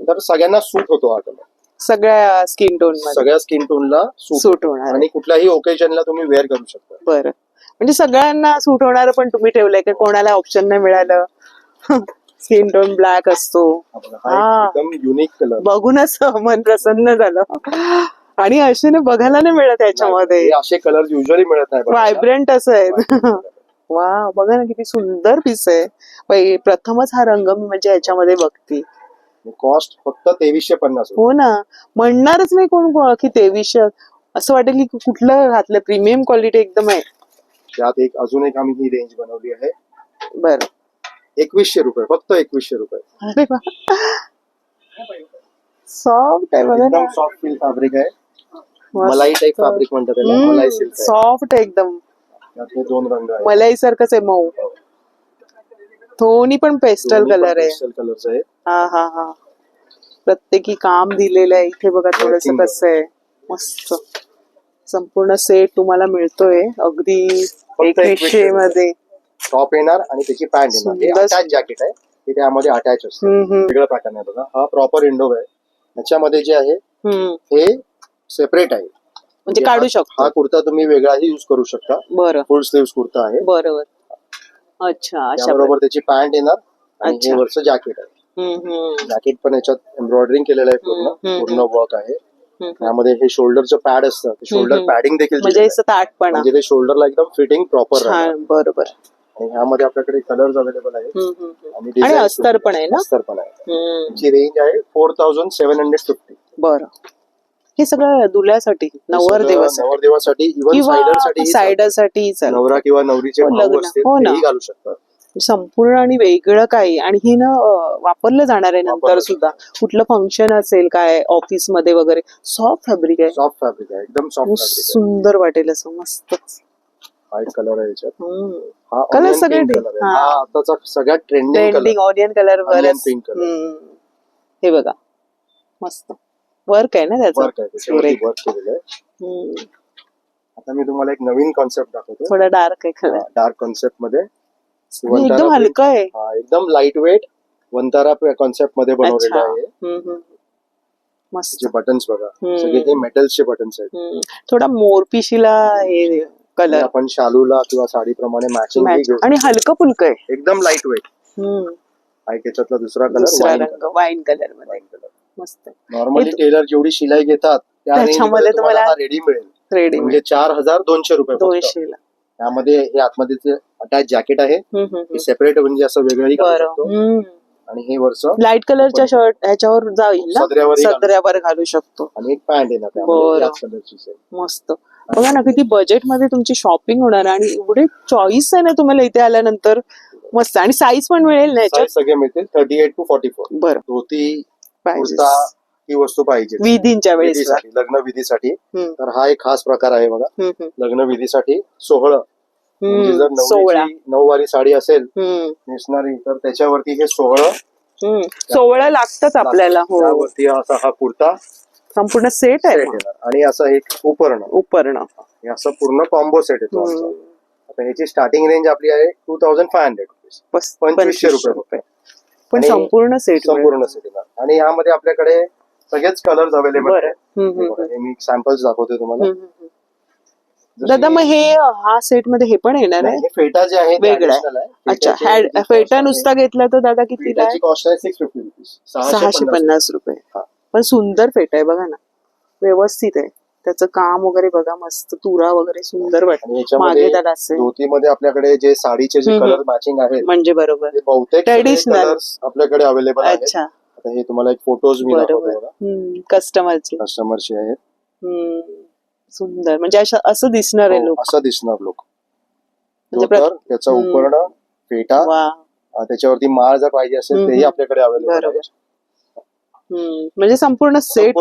S2: तर सगळ्यांना सूट होतो हा कलर.
S1: सगळ्या स्किन टोन मध्ये,
S2: सगळ्या स्किन टोनला
S1: सूट होणार.
S2: आणि कुठल्याही ओकेजनला तुम्ही वेअर करू शकता.
S1: बरं, म्हणजे सगळ्यांना सूट होणार पण तुम्ही ठेवलंय की कोणाला ऑप्शन नाही मिळालं. स्किन टोन ब्लॅक असतो.
S2: हा एकदम युनिक कलर,
S1: बघूनच मन प्रसन्न झालं. आणि असे ना बघायला नाही मिळत याच्यामध्ये,
S2: असे कलर युजली मिळत नाही.
S1: व्हायब्रंट असं आहे. वा, बघा ना किती सुंदर पीस आहे. प्रथमच हा रंग मी म्हणजे याच्यामध्ये बघते.
S2: कॉस्ट फक्त 2350.
S1: हो ना, म्हणणारच नाही कोण की 2300. असं वाटेल की कुठलं घातलं, प्रीमियम क्वालिटी एकदम आहे.
S2: त्यात एक अजून एक आम्ही ही रेंज बनवली आहे.
S1: बरं,
S2: 2100 रुपये, फक्त 2100 रुपये.
S1: अरे वा, सॉफ्ट आहे बघा ना.
S2: एकदम सॉफ्ट फील फॅब्रिक आहे. मलाई टाइप फॅब्रिक म्हणतात त्याला, मलाई सिल्क आहे.
S1: सॉफ्ट आहे एकदम.
S2: त्यातले 2 रंग आहेत.
S1: मलाई सारखंच आहे, मऊ. दोन्ही पण पेस्टल कलर आहे.
S2: पेस्टल कलर्स आहे.
S1: हा. प्रत्येकी काम दिलेलं आहे. इथे बघा थोडस कसं आहे, मस्त संपूर्ण सेट तुम्हाला मिळतोय अगदी 2100 मध्ये.
S2: टॉप येणार आणि त्याची पॅन्ट येणार. अटॅच जॅकेट आहे, ते त्यामध्ये अटॅच असतं. वेगळं पॅटर्न आहे बघा. हा प्रॉपर इंडो आहे. त्याच्यामध्ये जे आहे हे सेपरेट आहे,
S1: म्हणजे काढू शकतो.
S2: हा कुर्ता तुम्ही वेगळाही युज करू शकता.
S1: बरं,
S2: फुल स्लीव्ह कुर्ता आहे.
S1: बरोबर. अच्छा,
S2: त्याबरोबर त्याची पॅन्ट येणार आणि हे वरचं जॅकेट आहे. जॅकेट पण याच्यात एम्ब्रॉयडरिंग केलेलं आहे, पूर्ण वर्क आहे. त्यामध्ये हे शोल्डरचं पॅड असतं, शोल्डर पॅडिंग देखील
S1: म्हणजे ताटपणा,
S2: म्हणजे ते शोल्डरला एकदम फिटिंग प्रॉपर आहे.
S1: बरोबर.
S2: आणि ह्यामध्ये आपल्याकडे कलर्स अवेलेबल आहेत
S1: आणि अस्तर पण आहे ना.
S2: अस्तर पण आहे. त्याची रेंज आहे 4750.
S1: बरं, हे सगळं दुल्ह्यासाठी,
S2: नवरदेवासाठी, इव्हन
S1: सायडरसाठी,
S2: नवरा किंवा नवरीचे भाऊ असतील तेही घालू शकतात.
S1: संपूर्ण आणि वेगळं काही. आणि हे ना वापरलं जाणार आहे नंतर सुद्धा, कुठलं फंक्शन असेल काय ऑफिस मध्ये वगैरे. सॉफ्ट फॅब्रिक आहे,
S2: सॉफ्ट फॅब्रिक आहे, एकदम सॉफ्ट फॅब्रिक,
S1: सुंदर वाटेल असं मस्त.
S2: व्हाईट कलर आहे याच्यात. हा
S1: कलर सगळे
S2: आताचा सगळ्यात ट्रेंडिंग
S1: ऑनियन कलर वर.
S2: पिंक कलर
S1: हे बघा, मस्त वर्क आहे ना त्याचं.
S2: वर्क केलेलं आहे. आता मी तुम्हाला एक नवीन कॉन्सेप्ट दाखवतो.
S1: थोडा डार्क आहे कलर,
S2: डार्क कॉन्सेप्ट मध्ये.
S1: एकदम हलका आहे.
S2: एकदम लाईट वेट वंतारा कॉन्सेप्ट मध्ये बनवलेलं आहे.
S1: मस्त.
S2: जे बटन्स बघा, सगळे हे मेटल्सचे बटन्स आहेत.
S1: थोडा मोरपिशीला हे कलर
S2: आपण शालूला किंवा साडी प्रमाणे मॅचिंग.
S1: आणि हलकं फुलकं आहे,
S2: एकदम लाईट वेट. त्याच्यातला दुसरा कलर
S1: वाईन कलर मध्ये, मस्त.
S2: नॉर्मली टेलर जेवढी शिलाई घेतात त्याच्यामध्ये तुम्हाला रेडी मिळेल, म्हणजे 4200 रुपये.
S1: 200 ला.
S2: त्यामध्ये हे आतमध्ये अटॅच जॅकेट आहे, सेपरेट म्हणजे असं वेगळंही करू शकतो. आणि हे वरचं
S1: लाईट कलरच्या शर्ट ह्याच्यावर जाईल ना, सदऱ्यावर घालू शकतो.
S2: आणि एक पॅन्ट येणार त्याच कलरची.
S1: मस्त. बघा ना किती बजेट मध्ये तुमची शॉपिंग होणार. आणि एवढे चॉईस आहे ना तुम्हाला इथे आल्यानंतर, मस्त. आणि साईज पण मिळेल ना याच्यात,
S2: सगळे मिळतील 38 to 44.
S1: बरं,
S2: धोती कुर्ता ही वस्तू पाहिजे
S1: विधींच्या वेळेस,
S2: लग्न विधीसाठी. तर हा एक खास प्रकार आहे बघा. लग्न विधीसाठी सोहळं, म्हणजे जर नऊवारी साडी असेल नेसणारी तर त्याच्यावरती हे सोहळं लागतात आपल्याला. त्यावरती असा हा कुर्ता
S1: संपूर्ण सेट आहे.
S2: आणि असं एक उपरण हे असं पूर्ण कॉम्बो सेट येतो. आता ह्याची स्टार्टिंग रेंज आपली आहे 2500 रुपीज, 2500 रुपये.
S1: पण संपूर्ण सेट
S2: येणार. आणि यामध्ये आपल्याकडे सगळेच कलर्स अवेलेबल
S1: बरं.
S2: आहेत. हे मी सॅम्पल्स दाखवते तुम्हाला.
S1: दादा मग हे हा सेट मध्ये हे पण येणार आहे?
S2: हे फेटा जे आहे
S1: वेगळं आहे. अच्छा, फेटा नुसता घेतला तर दादा कितीला आहे?
S2: कॉस्ट आहे 650 रुपीज,
S1: 650 रुपये. पण सुंदर फेटा आहे बघा ना, व्यवस्थित आहे. त्याचं काम वगैरे बघा, मस्त तुरा वगैरे सुंदर वाटतं. मागे त्याला असे
S2: धोतीमध्ये आपल्याकडे जे साडीचे जे कलर मॅचिंग आहेत
S1: म्हणजे बरोबर
S2: बहुतेक
S1: ट्रेडिशनल
S2: आपल्याकडे अवेलेबल आहेत.
S1: अच्छा,
S2: आता हे तुम्हाला एक फोटोज मी
S1: बरोबर
S2: कस्टमरचे आहेत.
S1: सुंदर म्हणजे असं दिसणार आहे लोक,
S2: असं दिसणार लोक.
S1: म्हणजे
S2: त्याचा उपर्ण फेटा, त्याच्यावरती माळ जर पाहिजे असेल तेही आपल्याकडे अवेलेबल आहे.
S1: म्हणजे संपूर्ण सेट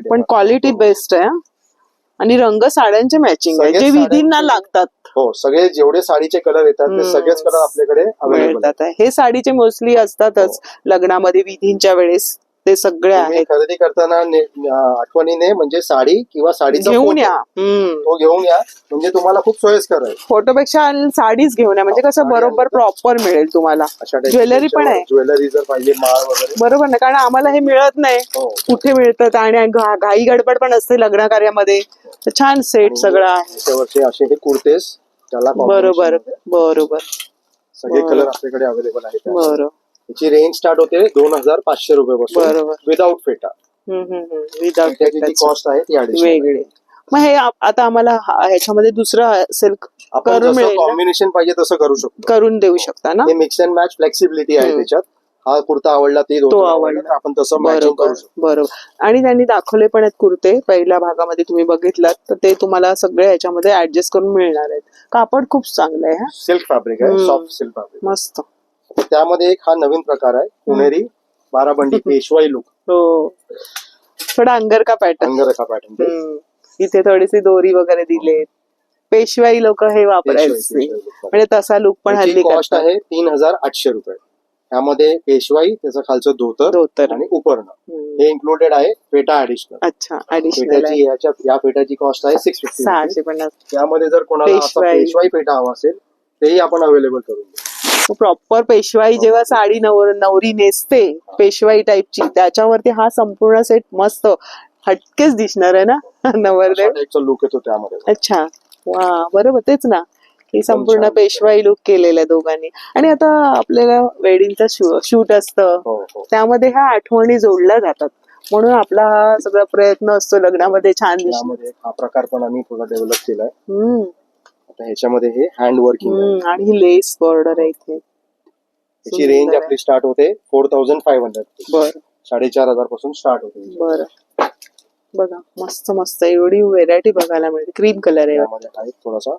S1: पण क्वालिटी बेस्ट आहे. आणि रंग साड्यांचे मॅचिंग आहे जे विधींना लागतात.
S2: हो, सगळे जेवढे साडीचे कलर येतात ते सगळेच कलर आपल्याकडे अवेलेबल आहेत.
S1: हे साडीचे मोस्टली असतातच लग्नामध्ये विधींच्या वेळेस, ते सगळे आहेत.
S2: खरेदी करताना आठवणीने म्हणजे साडी किंवा साडीचा
S1: घेऊन या,
S2: तो घेऊन या, म्हणजे तुम्हाला खूप सोयीस्कर आहे.
S1: फोटोपेक्षा साडीच घेऊन या, म्हणजे कसं बरोबर प्रॉपर मिळेल तुम्हाला. ज्वेलरी पण आहे,
S2: ज्वेलरी जर पाहिजे माळ वगैरे,
S1: बरोबर ना, कारण आम्हाला हे मिळत नाही. कुठे मिळतात आणि घाई गडबड पण असते लग्न कार्यामध्ये. छान सेट सगळं आहे.
S2: त्याच्यावरचे असे हे कुर्तेस त्याला
S1: बरोबर बरोबर
S2: सगळे कलर आपल्याकडे अवेलेबल आहेत.
S1: बरोबर,
S2: त्याची रेंज स्टार्ट होते 2500 रुपयापासून.
S1: बरोबर,
S2: विदाउट फेटा.
S1: विदाउट
S2: फेटाची कॉस्ट आहे ती
S1: वेगळी. मग हे आता आम्हाला ह्याच्यामध्ये दुसरं सिल्क करून मिळेल,
S2: कॉम्बिनेशन पाहिजे तसं करू शकतो,
S1: करून देऊ शकता ना.
S2: हे मिक्स अँड मॅच फ्लेक्सिबिलिटी आहे त्याच्यात. हा कुर्ता आवडला तो आवडला, आपण तसं मॅचिंग करू शकतो.
S1: बरोबर. आणि त्यांनी दाखवले पण आहेत कुर्ते, पहिल्या भागामध्ये तुम्ही बघितलात तर ते तुम्हाला सगळे ह्याच्यामध्ये ऍडजस्ट करून मिळणार आहेत. कापड खूप चांगलं आहे.
S2: सिल्क फॅब्रिक आहे, सॉफ्ट सिल्क फॅब्रिक
S1: मस्त.
S2: त्यामध्ये एक हा नवीन प्रकार आहे, पुणेरी बाराबंडी पेशवाई लुक.
S1: हो, थोडा अंगरखा पॅटर्न. इथे थोडीशी दोरी वगैरे दिले. पेशवाई लोक हे वापरायचे, म्हणजे तसा लुक पण हल्ली
S2: कॉस्ट आहे 3800 रुपये. त्यामध्ये पेशवाई, त्याचं खालचं धोतर आणि उपरणं हे इन्क्लुडेड आहे. फेटा ऍडिशनल.
S1: अच्छा, ऍडिशनल.
S2: या फेटाची कॉस्ट आहे 650.
S1: 650.
S2: त्यामध्ये जर कोणाला पेशवाई फेटा हवा असेल तेही आपण अवेलेबल करून देऊ.
S1: प्रॉपर पेशवाई जेव्हा साडी नवरी नेसते पेशवाई टाईपची, त्याच्यावरती हा संपूर्ण सेट मस्त हटकेच दिसणार आहे ना नवरदेव
S2: लुक येतो त्यामध्ये.
S1: अच्छा, वा, बरोबर, तेच ना, ही संपूर्ण पेशवाई लुक केलेला आहे दोघांनी. आणि आता आपल्याला वेडिंगचा शूट असतं, त्यामध्ये ह्या आठवणी जोडल्या जातात, म्हणून आपला हा सगळा प्रयत्न असतो लग्नामध्ये छान दिसण्याचा.
S2: हा प्रकार पण आम्ही थोडा डेव्हलप केलाय. ह्याच्यामध्ये हे हँड वर्किंग
S1: आणि ही लेस बॉर्डर आहे इथे.
S2: त्याची रेंज आपली स्टार्ट होते 4500.
S1: बरं,
S2: 4500 पासून स्टार्ट होते.
S1: बरं, बघा मस्त मस्त एवढी व्हेरायटी बघायला मिळते. क्रीम कलर आहे,
S2: थोडासा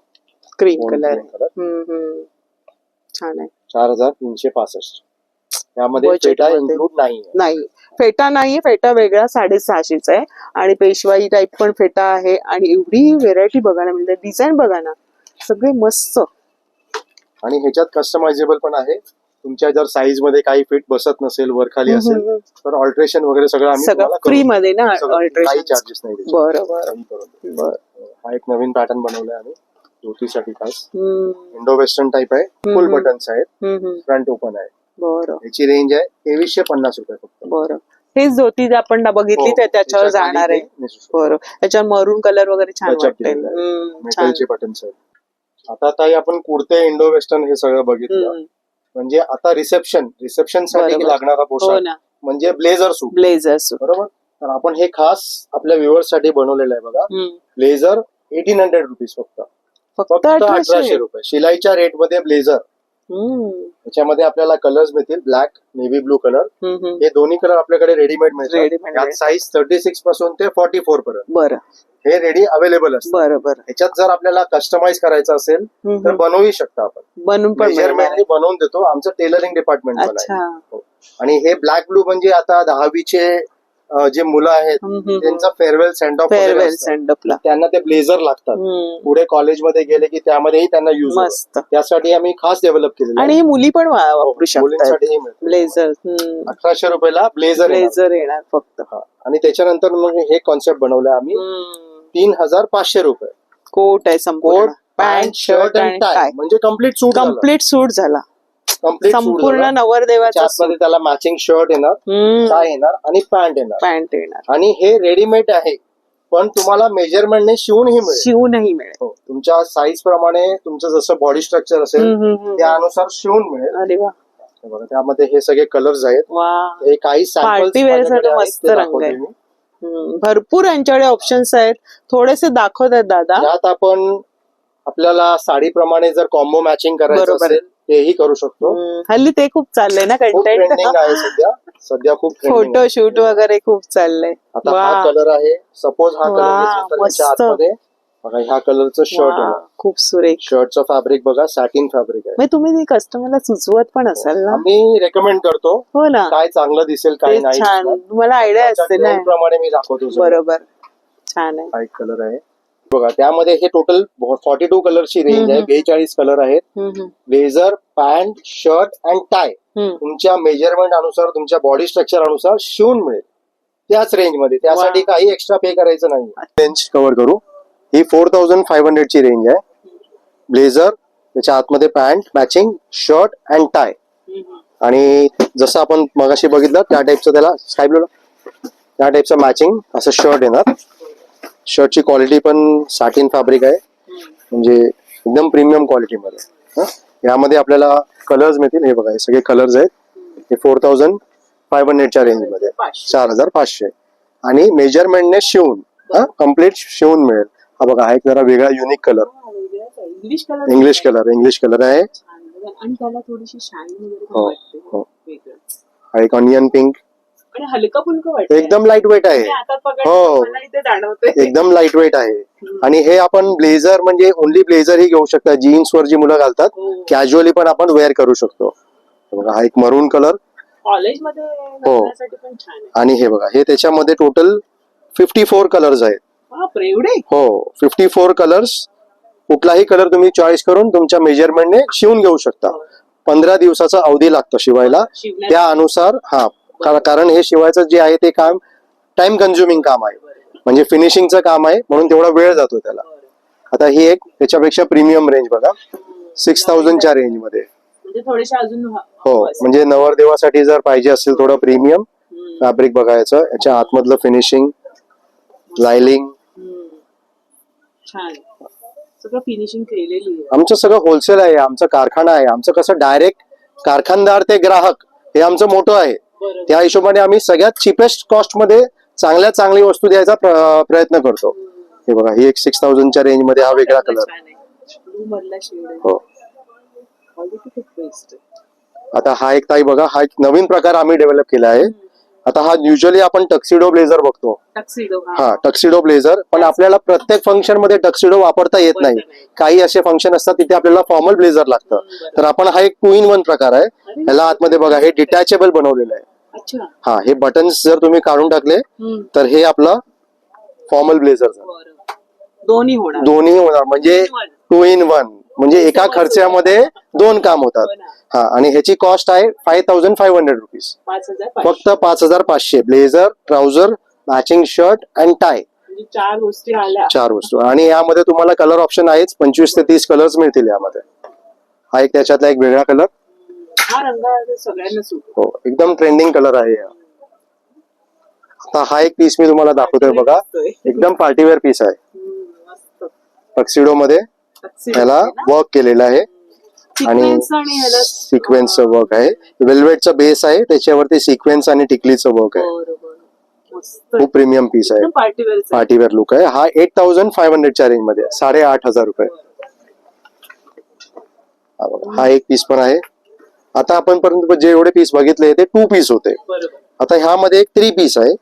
S1: क्रीम कलर. छान आहे.
S2: 4365. त्यामध्ये फेटा इन्क्लूड नाही.
S1: फेटा नाहीये, फेटा वेगळा 650 आहे. आणि पेशवाई टाईप पण फेटा आहे. आणि एवढी व्हेरायटी बघायला मिळते. डिझाईन बघा ना, सगळे मस्त.
S2: आणि ह्याच्यात कस्टमायझेबल पण आहे. तुमच्या जर साईज मध्ये काही फिट बसत नसेल, वर खाली असेल, तर ऑल्टरेशन वगैरे सगळं फ्री मध्ये ना, काही चार्जेस नाही.
S1: बरोबर.
S2: हा एक नवीन पॅटर्न बनवलाय आम्ही धोतीसाठी खास. इंडो वेस्टर्न टाइप आहे. फुल बटन्स आहेत. फ्रंट ओपन आहे.
S1: बरं.
S2: याची रेंज आहे 2350 रुपये फक्त.
S1: बरं. हेच धोती आपण बघितली त्याच्यावर जाणार आहे. बरं. त्याच्यावर मरून कलर वगैरे छान वाटेल.
S2: मेटलचे बटन्स आहेत. आता ताई आपण कुर्ते इंडो वेस्टर्न हे सगळं बघितलं. म्हणजे आता रिसेप्शन साठी लागणारा पोशाख म्हणजे ब्लेझर सूट. बरोबर. तर आपण हे खास आपल्या व्ह्युअर्स साठी बनवलेलं आहे बघा. ब्लेझर 1800 रुपीज फक्त 1800 रुपये शिलाईच्या रेट मध्ये ब्लेझर. त्याच्यामध्ये आपल्याला कलर्स मिळतील, ब्लॅक, नेव्ही ब्लू कलर. हे दोन्ही कलर आपल्याकडे रेडीमेड मिळतात. यात साईज 36 पासून ते 44 पर्यंत. बरं. हे रेडी अवेलेबल असतं. बरोबर. ह्याच्यात जर आपल्याला कस्टमाइज करायचं असेल तर बनवू शकता आपण. मेजरमेंट बनवून देतो. आमचं टेलरिंग डिपार्टमेंट पण आहे. आणि हे ब्लॅक ब्लू म्हणजे आता 10वीचे जे मुलं आहेत त्यांचा फेअरवेल सेंड ऑफ, त्यांना ते ब्लेझर लागतात. पुढे कॉलेजमध्ये गेले की त्यामध्येही त्यांना युज होतं. त्यासाठी आम्ही खास डेव्हलप केलेलं. आणि
S1: मुली पण वापरू शकतात.
S2: मुलींसाठी ब्लेझर 1800 रुपयाला ब्लेझर
S1: येणार फक्त.
S2: आणि त्याच्यानंतर मग हे कॉन्सेप्ट बनवलं आम्ही 3500 रुपये.
S1: कोट आहे संपूर्ण,
S2: पॅन्ट, शर्ट आणि टाय, म्हणजे कम्प्लीट सूट
S1: झाला.
S2: कम्प्लीट
S1: संपूर्ण नवरदेवाचा
S2: आतमध्ये त्याला मॅचिंग शर्ट येणार, टाय येणार आणि पॅन्ट येणार.
S1: पॅन्ट येणार
S2: आणि हे रेडीमेड आहे, पण तुम्हाला मेजरमेंटने शिवूनही मिळेल.
S1: शिवूनही मिळेल.
S2: हो, तुमच्या साईज प्रमाणे तुमचं जसं बॉडी स्ट्रक्चर असेल त्यानुसार शिवून मिळेल.
S1: अरे वा,
S2: बघा त्यामध्ये हे सगळे कलर्स आहेत.
S1: वा,
S2: हे काही
S1: पार्टी वेअर साठी मस्त रंग आहे. भरपूर यांच्याकडे ऑप्शन्स आहेत. थोडेसे दाखवत आहेत दादा.
S2: यात आपण आपल्याला साडीप्रमाणे जर कॉम्बो मॅचिंग करायचं
S1: बरोबर.
S2: असेल तेही करू शकतो.
S1: हल्ली ते खूप चाललंय ना
S2: खूप
S1: कंटेंट.
S2: ट्रेंडिंग आहे सध्या खूप ट्रेंडिंग
S1: फोटो शूट वगैरे खूप चाललंय.
S2: आता
S1: वा,
S2: हा कलर आहे, सपोज हा
S1: वा,
S2: कलर दिसला तर त्याच्या
S1: मस्त.
S2: आतमध्ये बघा ह्या कलरचं शर्ट
S1: वा,
S2: आहे.
S1: खूप सुरेख.
S2: शर्टचं फॅब्रिक बघा, सॅटिन फॅब्रिक आहे.
S1: मग तुम्ही कस्टमरला सुचवत पण असाल ना?
S2: आम्ही रेकमेंड करतो
S1: हो ना,
S2: काय चांगलं दिसेल काय
S1: ते
S2: नाही.
S1: छान, तुम्हाला आयडिया असते ना.
S2: प्रमाणे मी दाखवतो सगळं.
S1: बरोबर, छान आहे.
S2: हा एक कलर आहे बघा, त्यामध्ये हे टोटल 42 कलरची रेंज आहे. 42 कलर आहेत. Blazer, pant, shirt and tie तुमच्या मेजरमेंट अनुसार, तुमच्या बॉडी स्ट्रक्चर अनुसार शिवून मिळेल त्याच रेंज मध्ये. त्यासाठी काही एक्स्ट्रा पे करायचं नाही. रेंज कव्हर करू. ही 4500 ची रेंज आहे. ब्लेझर, त्याच्या आतमध्ये pant, matching shirt and tie, आणि जसं आपण मगाशी बघितलं त्या टाईपचं त्याला स्काय ब्लू त्या टाईपचं मॅचिंग असं शर्ट येणार. शर्टची क्वालिटी पण सॅटिन फॅब्रिक आहे, म्हणजे एकदम प्रीमियम क्वालिटी मध्ये. यामध्ये आपल्याला कलर्स मिळतील. हे बघा, हे सगळे कलर्स आहेत. हे 4500 च्या रेंज मध्ये 4500, आणि मेजरमेंटने शिवून कम्प्लीट शिवून मिळेल. हा बघा, हा एक जरा वेगळा युनिक कलर, इंग्लिश कलर आहे.
S1: आणि त्याला थोडीशी शाईन वगैरे
S2: हो,
S1: वाटते.
S2: हो. हा एक ऑनियन पिंक,
S1: आणि हलका फुलका वाटतं.
S2: एकदम लाईट वेट आहे. हो, एकदम लाईट वेट आहे. आणि हे आपण ब्लेझर म्हणजे ओनली ब्लेझर ही घेऊ शकता. जीन्स वर जी मुलं घालतात कॅज्युअली पण आपण वेअर करू शकतो. बघा, हा एक मरून कलर
S1: कॉलेजमध्ये घालण्यासाठी पण छान आहे.
S2: आणि हे बघा, हे त्याच्यामध्ये टोटल 54 कलर्स आहेत.
S1: बापरे, एवढे?
S2: हो, 54 कलर्स. कुठलाही कलर तुम्ही चॉईस करून तुमच्या मेजरमेंटने शिवून घेऊ शकता. 15 दिवसाचा अवधी लागतो शिवायला. त्यानुसार कारण हे शिवायचं जे आहे ते काम टाइम कन्झ्युमिंग काम आहे, म्हणजे फिनिशिंगचं काम आहे, म्हणून तेवढा वेळ जातो त्याला. आता ही एक त्याच्यापेक्षा प्रीमियम रेंज बघा, 6000 च्या रेंज मध्ये. हो, म्हणजे नवरदेवासाठी जर पाहिजे असेल थोडं प्रीमियम फॅब्रिक बघायचं, याच्या आतमधलं फिनिशिंग, लायलिंग,
S1: छान सगळं फिनिशिंग केलेली आहे.
S2: आमचं सगळं होलसेल आहे, आमचा कारखाना आहे. आमचं कसं डायरेक्ट कारखानदार ते ग्राहक हे आमचं मोठं आहे. त्या हिशोबाने आम्ही सगळ्यात चिपेस्ट कॉस्ट मध्ये चांगली वस्तू द्यायचा प्रयत्न करतो. हे बघा, ही एक 6000 च्या रेंज मध्ये हा वेगळा कलर. हो, आता हा एक ताई बघा, हा एक नवीन प्रकार आम्ही डेव्हलप केला आहे. आता हा युजली आपण टक्सिडो ब्लेझर बघतो. हा, टक्सिडो ब्लेझर, पण आपल्याला प्रत्येक फंक्शन मध्ये टक्सिडो वापरता येत नाही. काही असे फंक्शन असतात तिथे आपल्याला फॉर्मल ब्लेझर लागतं. तर आपण हा एक 2 in 1 प्रकार आहे. ह्याला आतमध्ये बघा, हे डिटॅचेबल बनवलेलं आहे. हा, हे बटन्स जर तुम्ही काढून टाकले तर हे आपलं फॉर्मल ब्लेझर
S1: दोन्ही
S2: होणार, म्हणजे 2 in 1, म्हणजे एका खर्चामध्ये 2 काम होतात. हा, आणि ह्याची कॉस्ट आहे 5500 रुपीज, फक्त 5500. Blazer, trouser, matching shirt and tie, 4 वस्तू. आणि यामध्ये तुम्हाला कलर ऑप्शन आहेच, 25 ते 30 कलर्स मिळतील यामध्ये. हा एक त्याच्यातला एक वेगळा कलर. हो, एकदम ट्रेंडिंग कलर आहे. आता हा एक पीस मी तुम्हाला दाखवतोय बघा, एकदम पार्टीवेअर पीस आहे. टक्सिडो मध्ये ह्याला वर्क केलेलं आहे, आणि सिक्वेन्सचं वर्क आहे. वेल्वेटचा बेस आहे, त्याच्यावरती सिक्वेन्स आणि टिकलीचं वर्क आहे. खूप प्रीमियम पीस आहे, पार्टीवेअर लुक आहे. हा 8500 च्या रेंज मध्ये, 8500 रुपये. हा एक पीस पण आहे. आता आपण पर्यंत जे एवढे पीस बघितले ते 2 पीस होते. आता ह्यामध्ये एक 3 पीस आहे.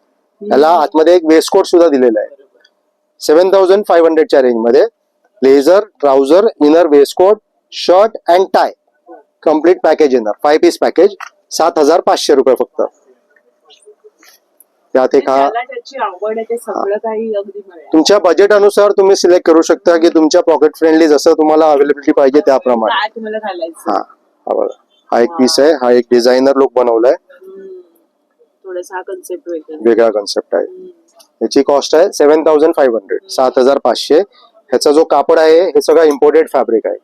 S2: याला आतमध्ये एक वेस्टकोट सुद्धा दिलेला आहे. 7500 च्या रेंज मध्ये blazer, trouser, inner, Westcott, shirt and tie, complete package येणार. 5 पीस पॅकेज, 7500 रुपये फक्त. त्यात एक हा, तुमच्या बजेट अनुसार तुम्ही सिलेक्ट करू शकता की तुमच्या पॉकेट फ्रेंडली जसं तुम्हाला अवेलेबिलिटी पाहिजे त्याप्रमाणे. हा एक पीस आहे. हा एक डिझायनर लुक बनवलाय, वेगळा कन्सेप्ट आहे. याची कॉस्ट आहे 7500, 7500. ह्याचा जो कापड आहे हे सगळं इम्पोर्टेड फॅब्रिक आहे.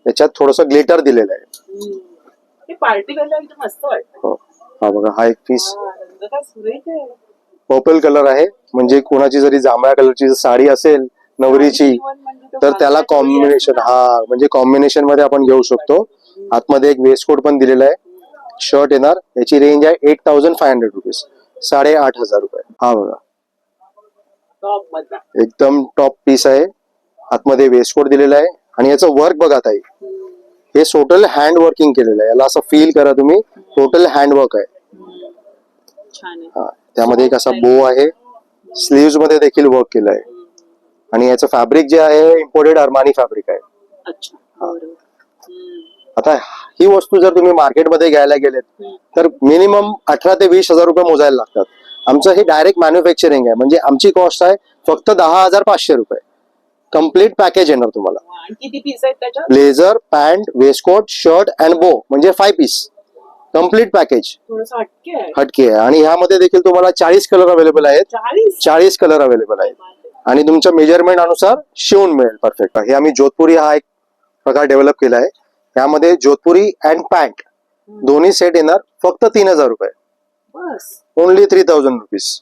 S2: त्याच्यात थोडस ग्लिटर दिलेलं आहे.
S1: हे पार्टी वेअरला एकदम मस्त वाटतं.
S2: हो. हा बघा हा एक पीस
S1: रंग काय सुरेख आहे.
S2: पर्पल कलर आहे, म्हणजे कोणाची जरी जांभळ्या कलरची साडी असेल नवरीची
S1: म्हणजे तो
S2: तर त्याला
S1: घागरा चोळी
S2: कॉम्बिनेशन,
S1: असतो ना.
S2: हा म्हणजे कॉम्बिनेशन मध्ये आपण घेऊ शकतो. आतमध्ये एक वेस्ट कोट पण दिलेला आहे. शर्ट येणार, याची रेंज आहे 8500 रुपीज, 8500 रुपये. हा बघा
S1: टॉप मधला.
S2: एकदम टॉप पीस आहे. आतमध्ये वेस्ट कोट दिलेला आहे आणि याचं वर्क बघा ताई, हे टोटल हँड वर्किंग केलेलं आहे. याला असं फील करा तुम्ही, टोटल हँड वर्क आहे.
S1: छान आहे.
S2: हा, त्यामध्ये एक असा बो आहे, स्लीव्स मध्ये देखील वर्क केलं आहे. आणि याचं फॅब्रिक जे आहे इम्पोर्टेड अरमानी फॅब्रिक आहे.
S1: अच्छा, बरोबर.
S2: आता ही वस्तू जर तुम्ही मार्केटमध्ये घ्यायला गेलेत तर मिनिमम 18 ते 20,000 रुपये मोजायला लागतात. आमचं हे डायरेक्ट मॅन्युफॅक्चरिंग आहे, म्हणजे आमची कॉस्ट आहे फक्त 10,500 रुपये. कम्प्लीट पॅकेज येणार तुम्हाला.
S1: आणि किती पीस आहेत त्याच्यात?
S2: Blazer, pant, Westcott, shirt and बो, म्हणजे 5 पीस कम्प्लीट पॅकेज.
S1: थोडंसं हटके आहे.
S2: हटके आहे. आणि ह्यामध्ये देखील तुम्हाला 40 कलर अवेलेबल आहेत. 40 कलर अवेलेबल आहेत आणि तुमच्या मेजरमेंट अनुसार शिवून मिळेल परफेक्ट. हे आम्ही जोधपुरी हा एक प्रकार डेव्हलप केला आहे. यामध्ये जोधपुरी अँड पॅन्ट दोन्ही सेट येणार फक्त 3,000 रुपये.
S1: बस.
S2: Only 3,000 rupees.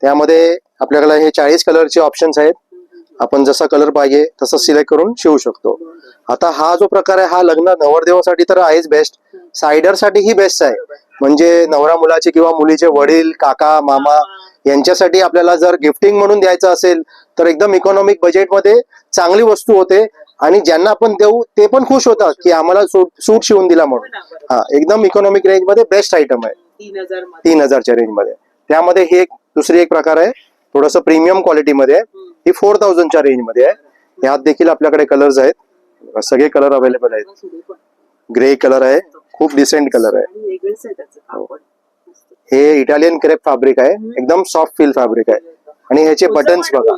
S2: त्यामध्ये आपल्याकडे हे 40 कलरचे ऑप्शन्स आहेत. आपण जसा कलर पाहिजे तसं सिलेक्ट करून शिवू शकतो. आता हा जो प्रकार आहे हा लग्न नवरदेवासाठी तर आहेच बेस्ट, सायडर साठी ही बेस्ट आहे. म्हणजे नवरा मुलाचे किंवा मुलीचे वडील, काका, मामा यांच्यासाठी आपल्याला जर गिफ्टिंग म्हणून द्यायचं असेल तर एकदम इकॉनॉमिक बजेटमध्ये चांगली वस्तू होते आणि ज्यांना आपण देऊ ते पण खुश होतात की आम्हाला सूट शिवून दिला म्हणून. हा, एकदम इकॉनॉमिक रेंज मध्ये बेस्ट आयटम आहे. 3,000च्या रेंज मध्ये. त्यामध्ये हे दुसरी एक प्रकार आहे, थोडस प्रीमियम क्वालिटीमध्ये आहे. ही 4,000च्या रेंज मध्ये आहे. यात देखील आपल्याकडे कलर्स आहेत, सगळे कलर अवेलेबल आहेत. ग्रे कलर आहे, खूप डिसेंट कलर आहे. हे इटालियन क्रेप फॅब्रिक आहे, एकदम सॉफ्ट फील फॅब्रिक आहे. आणि ह्याचे बटन्स बघा,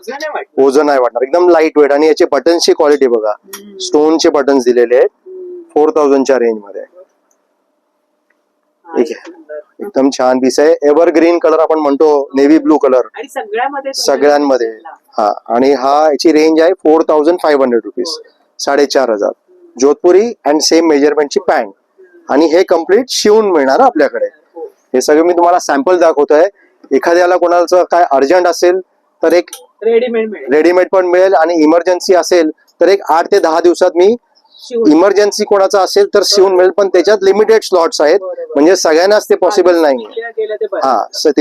S2: ओझन नाही वाटणार, एकदम लाईट वेट. आणि याचे बटन्सची क्वालिटी बघा, स्टोनचे बटन्स दिलेले आहेत. 4,000च्या रेंज मध्ये. एकदम छान पीस आहे. एव्हरग्रीन कलर आपण म्हणतो, नेव्ही ब्लू कलर सगळ्यांमध्ये. हा, आणि हा याची रेंज आहे 4,500 रुपीज, 4,500. जोधपुरी अँड सेम मेजरमेंटची पॅन्ट आणि हे कम्प्लीट शिवून मिळणार आपल्याकडे. हे सगळं मी तुम्हाला सॅम्पल दाखवतोय. एखाद्याला कोणाचं काय अर्जंट असेल तर एक रेडीमेड पण मिळेल आणि इमर्जन्सी असेल तर एक 8 ते 10 दिवसात मी इमर्जन्सी कोणाचा असेल तर शिवून मिळेल. पण त्याच्यात लिमिटेड स्लॉट्स आहेत, म्हणजे सगळ्यांनाच ते पॉसिबल नाही. हा,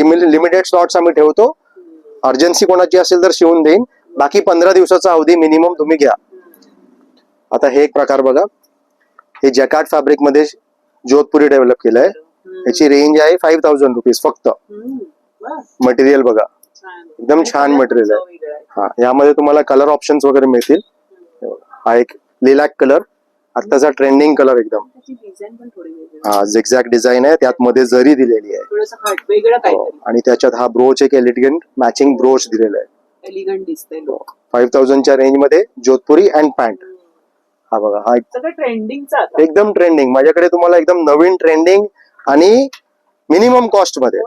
S2: लिमिटेड स्लॉट्स आम्ही ठेवतो. अर्जन्सी कोणाची असेल तर शिवून देईन, बाकी 15 दिवसाचा अवधी मिनिमम तुम्ही घ्या. आता हे एक प्रकार बघा, हे जॅकार्ड फॅब्रिक मध्ये जोधपुरी डेव्हलप केलंय. याची रेंज आहे 5,000 रुपीज फक्त. मटेरियल बघा, एकदम छान मटेरियल आहे. हा, यामध्ये तुम्हाला कलर ऑप्शन्स वगैरे मिळतील. हा एक लिलॅक कलर, आत्ताचा ट्रेंडिंग कलर एकदम. हा, झिगझॅग डिझाईन आहे, त्यात मध्ये जरी दिलेली आहे. आणि त्याच्यात हा ब्रोच एक एलिगंट मॅचिंग ब्रोच दिलेला आहे. 5,000च्या रेंज मध्ये जोधपुरी अँड पॅन्ट. हा बघा, हा
S1: ट्रेंडिंगचा
S2: एकदम ट्रेंडिंग. माझ्याकडे तुम्हाला एकदम नवीन ट्रेंडिंग आणि मिनिमम कॉस्ट मध्ये.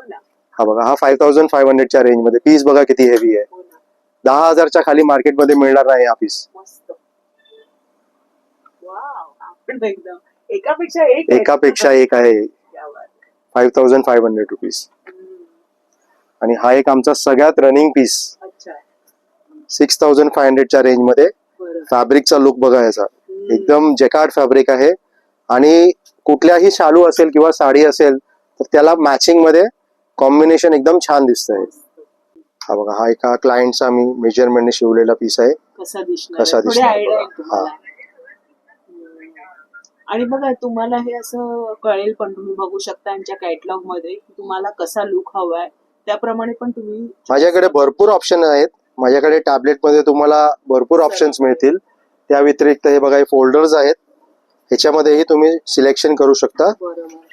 S2: हा बघा, हा 5,500च्या रेंज मध्ये. पीस बघा किती हेवी आहे, 10,000च्या खाली मार्केटमध्ये मिळणार नाही हा पीस. एकापेक्षा एक आहे. 5,500 रुपीज. आणि हा एक आमचा सगळ्यात रनिंग पीस, 6,500च्या रेंज मध्ये. फॅब्रिकचा लुक बघा याचा, एकदम जॅकार्ड फॅब्रिक आहे. आणि कुठल्याही शालू असेल किंवा साडी असेल तर त्याला मॅचिंग मध्ये कॉम्बिनेशन एकदम छान दिसतंय. हा बघा, हा एका क्लायंटचा मी मेजरमेंटने शिवलेला पीस आहे. कसा दिसणार. हा,
S1: आणि बघा तुम्हाला हे असं कळेल पण तुम्ही बघू शकता यांच्या कॅटलॉग मध्ये तुम्हाला कसा लुक हवाय त्याप्रमाणे पण तुम्ही.
S2: माझ्याकडे भरपूर ऑप्शन आहेत. माझ्याकडे टॅबलेट मध्ये तुम्हाला भरपूर ऑप्शन्स मिळतील. त्या व्यतिरिक्त हे बघा, हे फोल्डर्स आहेत, ह्याच्यामध्येही तुम्ही सिलेक्शन करू शकता.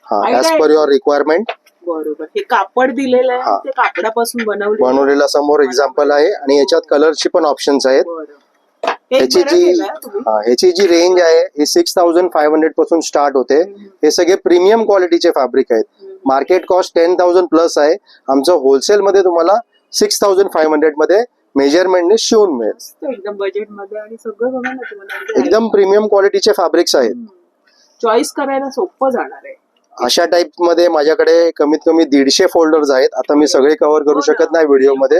S2: हा, ऍज पर युअर रिक्वायरमेंट.
S1: बरोबर. हे कापड दिलेलं आहे, ते कापडापासून
S2: बनवलेला समोर एक्झाम्पल आहे. आणि याच्यात कलरची पण ऑप्शन्स आहेत. ह्याची जी रेंज आहे ही 6,500 पासून स्टार्ट होते. हे सगळे प्रीमियम क्वालिटीचे फॅब्रिक आहेत. मार्केट कॉस्ट 10,000 प्लस आहे. आमचं होलसेल मध्ये तुम्हाला 6,500 मध्ये मेजरमेंटने शिवून मिळेल.
S1: एकदम बजेट मध्ये आणि सगळं बघा ना तुम्हाला
S2: एकदम प्रीमियम क्वालिटीचे फॅब्रिक्स आहेत.
S1: चॉईस करायला सोपं जाणार आहे.
S2: अशा टाइप मध्ये माझ्याकडे कमीत कमी 150 फोल्डर्स आहेत. आता मी सगळे कव्हर करू शकत नाही व्हिडिओ मध्ये,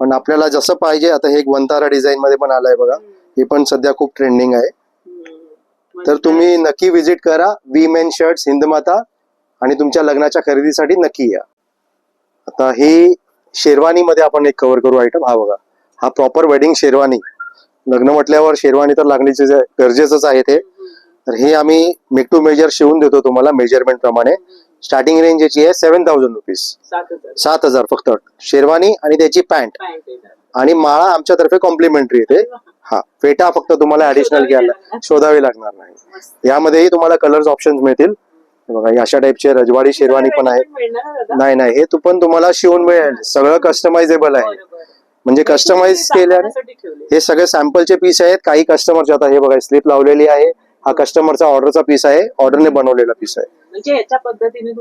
S2: पण आपल्याला जसं पाहिजे. आता हे एक वंतारा डिझाईन मध्ये पण आलाय बघा, हे पण सध्या खूप ट्रेंडिंग आहे. तर तुम्ही नक्की विजिट करा वी मेन शर्ट्स हिंदमाता आणि तुमच्या लग्नाच्या खरेदीसाठी नक्की या. आता ही शेरवानी मध्ये आपण एक कव्हर करू आयटम. हा बघा, हा प्रॉपर वेडिंग शेरवानी. लग्न म्हटल्यावर शेरवानी तर लागण्याचे गरजेचंच आहे ते. तर हे आम्ही मेक टू मेजर शिवून देतो तुम्हाला मेजरमेंट प्रमाणे. स्टार्टिंग रेंज याची आहे 7,000 रुपीज. 7,000 फक्त शेरवानी आणि त्याची पॅन्ट आणि माळा आमच्यातर्फे कॉम्प्लिमेंटरी येते. हा, फेटा फक्त तुम्हाला ऍडिशनल घ्यायला शोधावी लागणार नाही. यामध्येही तुम्हाला कलर्स ऑप्शन मिळतील. बघा, अशा टाइपचे रजवाडी शेरवानी पण आहे. नाही, हे पण तुम्हाला शिवून मिळेल. सगळं कस्टमायझेबल आहे, म्हणजे कस्टमाइज केल्याने. हे सगळे सॅम्पलचे पीस आहेत. काही कस्टमरचे, आता हे बघा स्लिप लावलेली आहे, हा कस्टमरचा ऑर्डरचा पीस आहे, ऑर्डरने बनवलेला पीस आहे.
S1: म्हणजे याच्या पद्धतीने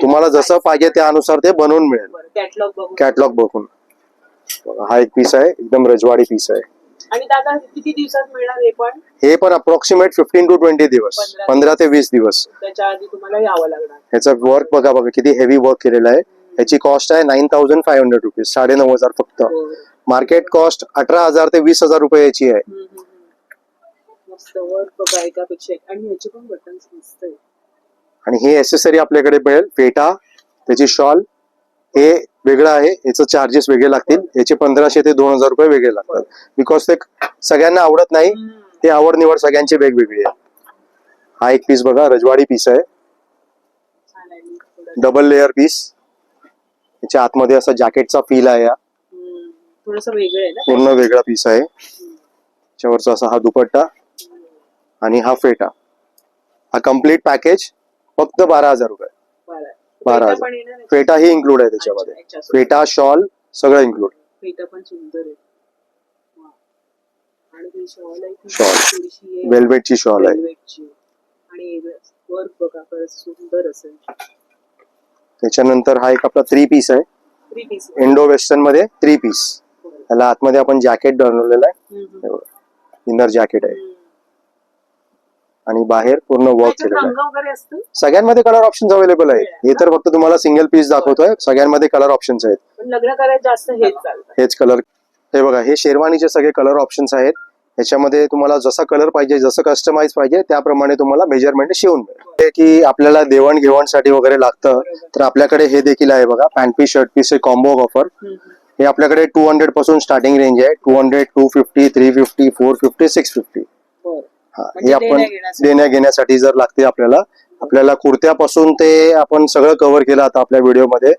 S2: तुम्हाला जसं पाहिजे त्यानुसार ते बनवून मिळेल कॅटलॉग बघून. हा एक पीस आहे, एकदम रजवाडी पीस आहे.
S1: आणि दादा किती दिवसात मिळणार हे पण?
S2: हे पण अप्रॉक्सिमेट 15 to 20 दिवस, 15 ते 20 दिवस.
S1: त्याच्या आधी तुम्हाला यावं लागणार.
S2: ह्याचं वर्क बघा किती हेवी वर्क केलेलं आहे. ह्याची कॉस्ट आहे 9,500 रुपीज, 9,500 फक्त. मार्केट कॉस्ट 18,000 ते 20,000 रुपये याची आहे.
S1: मस्त वर्क बघा, एकापेक्षा एक. आणि ह्याचे पण बटन्स मस्त आहे.
S2: आणि हे ऍक्सेसरी आपल्याकडे मिळेल. फेटा, त्याची शॉल हे वेगळं आहे, याचं चार्जेस वेगळे लागतील. याचे 1,500 ते 2,000 रुपये वेगळे लागतात. बिकॉज ते सगळ्यांना आवडत नाही, ते आवड निवड सगळ्यांची वेगवेगळी आहे. हा एक पीस बघा, रजवाडी पीस आहे, डबल लेअर पीस. याच्या आतमध्ये असा जॅकेटचा फील आहे.
S1: थोडंसं वेगळं आहे ना,
S2: पूर्ण वेगळा पीस आहे. त्याच्यावरचा असा हा दुपट्टा आणि हा फेटा. हा कम्प्लीट पॅकेज फक्त 12,000 रुपये. 12,000. फेटा ही इन्क्लूड आहे त्याच्यामध्ये. फेटा, शॉल सगळं इन्क्लूड.
S1: फेटा पण सुंदर आहे. आणि
S2: शॉल वेल्वेटची शॉल आहे.
S1: आणि वर्क बघा सुंदर असेल.
S2: त्याच्यानंतर हा एक आपला 3 पीस आहे, इंडो वेस्टर्न मध्ये 3 पीस. त्याला आतमध्ये आपण जॅकेट बनवलेलं आहे, इनर जॅकेट आहे आणि बाहेर पूर्ण वर्क केलेलं आहे. सगळ्यांमध्ये कलर ऑप्शन अवेलेबल आहे. हे तर फक्त तुम्हाला सिंगल पीस दाखवतोय, सगळ्यांमध्ये कलर ऑप्शन्स आहेत.
S1: लग्न करायचं जास्त
S2: हेच कलर. हे बघा, हे शेरवानीचे सगळे कलर ऑप्शन्स आहेत. याच्यामध्ये तुम्हाला जसा कलर पाहिजे, जसं कस्टमाइज पाहिजे त्याप्रमाणे तुम्हाला मेजरमेंट शिवून मिळेल. की आपल्याला देवाणघेवाणसाठी वगैरे लागतं तर आपल्याकडे हे देखील आहे बघा, pant piece shirt piece combo offer. हे आपल्याकडे 200 पासून स्टार्टिंग रेंज आहे. 200, 250, 350, 450, 650. हे आपण देण्या घेण्यासाठी जर लागते आपल्याला कुर्त्यापासून ते आपण सगळं कव्हर केलं आता आपल्या व्हिडिओमध्ये.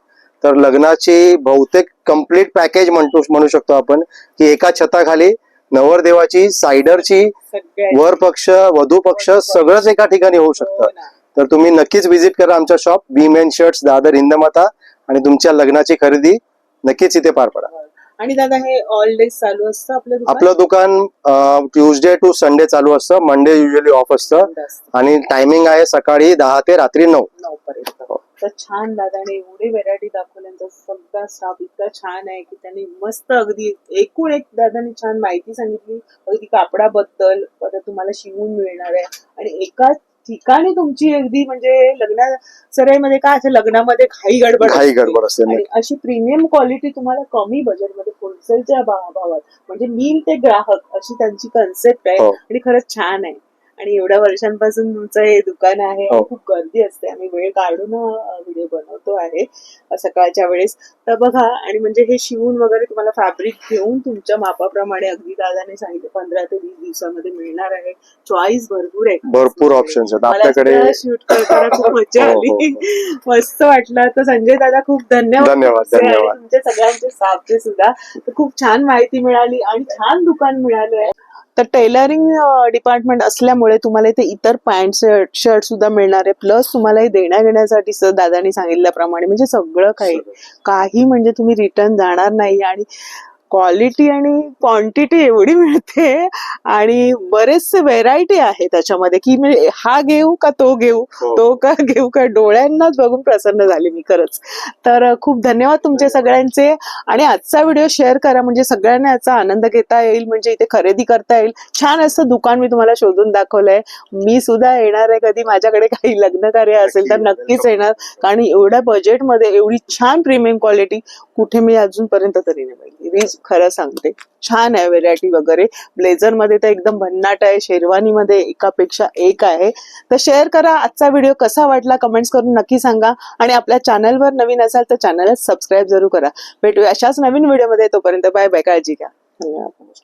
S2: तर लग्नाची बहुतेक कम्प्लीट पॅकेज म्हणू शकतो आपण, की एका छताखाली नवरदेवाची, सायडरची, वर पक्ष, वधू पक्ष सगळंच एका ठिकाणी होऊ शकतं. तर तुम्ही नक्कीच व्हिजिट करा आमच्या shop we men shirts, Dadar Hindmata, आणि तुमच्या लग्नाची खरेदी नक्कीच इथे पार पडा.
S1: आणि दादा हे ऑल डेज चालू असतं
S2: आपलं दुकान? ट्युजडे टू संडे चालू असतं, मंडे युजली ऑफ असतं. आणि टायमिंग आहे सकाळी 10 ते रात्री 9 पर्यंत.
S1: तर छान दादाने एवढी व्हेरायटी दाखवल्यानंतर सगळा स्टाफ इतका छान आहे की त्यांनी मस्त अगदी एकूण एक दादाने छान माहिती सांगितली. अगदी कापडाबद्दल, परत तुम्हाला शिवून मिळणार आहे आणि एकाच ठिकाणी तुमची अगदी म्हणजे लग्न सराईमध्ये काय असं लग्नामध्ये घाई गडबड असते आणि अशी प्रीमियम क्वालिटी तुम्हाला कमी बजेटमध्ये होलसेलच्या भावात, म्हणजे मी ते ग्राहक अशी त्यांची कन्सेप्ट आहे. आणि खरंच छान आहे. आणि एवढ्या वर्षांपासून तुमचं हे दुकान आहे, खूप गर्दी असते. आम्ही वेळ काढून व्हिडिओ बनवतो आहे सकाळच्या वेळेस. तर बघा, आणि म्हणजे हे शिवून वगैरे तुम्हाला फॅब्रिक घेऊन तुमच्या मापाप्रमाणे अगदी दादाने सांगितलं 15 ते 20 दिवसामध्ये मिळणार आहे. चॉईस भरपूर आहे, भरपूर ऑप्शन्स आहेत आपल्याकडे. शूट करताना खूप मजा आली, मस्त वाटलं. तर संजय दादा खूप धन्यवाद. तुमच्या सगळ्यांचे स्टाफचे सुद्धा. तर खूप छान माहिती मिळाली आणि छान दुकान मिळालं आहे. तर टेलरिंग डिपार्टमेंट असल्यामुळे तुम्हाला इथे इतर पॅन्ट शर्ट सुद्धा मिळणार आहे. प्लस तुम्हाला हे देण्या घेण्यासाठी दादानी सांगितल्याप्रमाणे म्हणजे सगळं काही म्हणजे तुम्ही रिटर्न जाणार नाही. आणि क्वालिटी आणि क्वांटिटी एवढी मिळते आणि बरेचसे व्हेरायटी आहे त्याच्यामध्ये की मी हा घेऊ का तो घेऊ, तो का घेऊ का, डोळ्यांनाच बघून प्रसन्न झाले मी खरंच. तर खूप धन्यवाद तुमचे सगळ्यांचे. आणि आजचा व्हिडिओ शेअर करा म्हणजे सगळ्यांना याचा आनंद घेता येईल, म्हणजे इथे खरेदी करता येईल. छान असं दुकान मी तुम्हाला शोधून दाखवलंय. मी सुद्धा येणार आहे, कधी माझ्याकडे काही लग्न कार्य असेल तर नक्कीच येणार, कारण एवढ्या बजेटमध्ये एवढी छान प्रीमियम क्वालिटी कुठे मी अजूनपर्यंत तरी नाही पाहिली. मी खरं सांगते, छान आहे व्हेरायटी वगैरे. ब्लेझर मध्ये तर एकदम भन्नाट आहे, शेरवानी मध्ये एकापेक्षा एक आहे. तर शेअर करा. आजचा व्हिडिओ कसा वाटला कमेंट्स करून नक्की सांगा. आणि आपल्या चॅनलवर नवीन असाल तर चॅनलला सबस्क्राईब जरूर करा. भेटूया अशाच नवीन व्हिडिओमध्ये. तोपर्यंत बाय बाय, काळजी घ्या. धन्यवाद.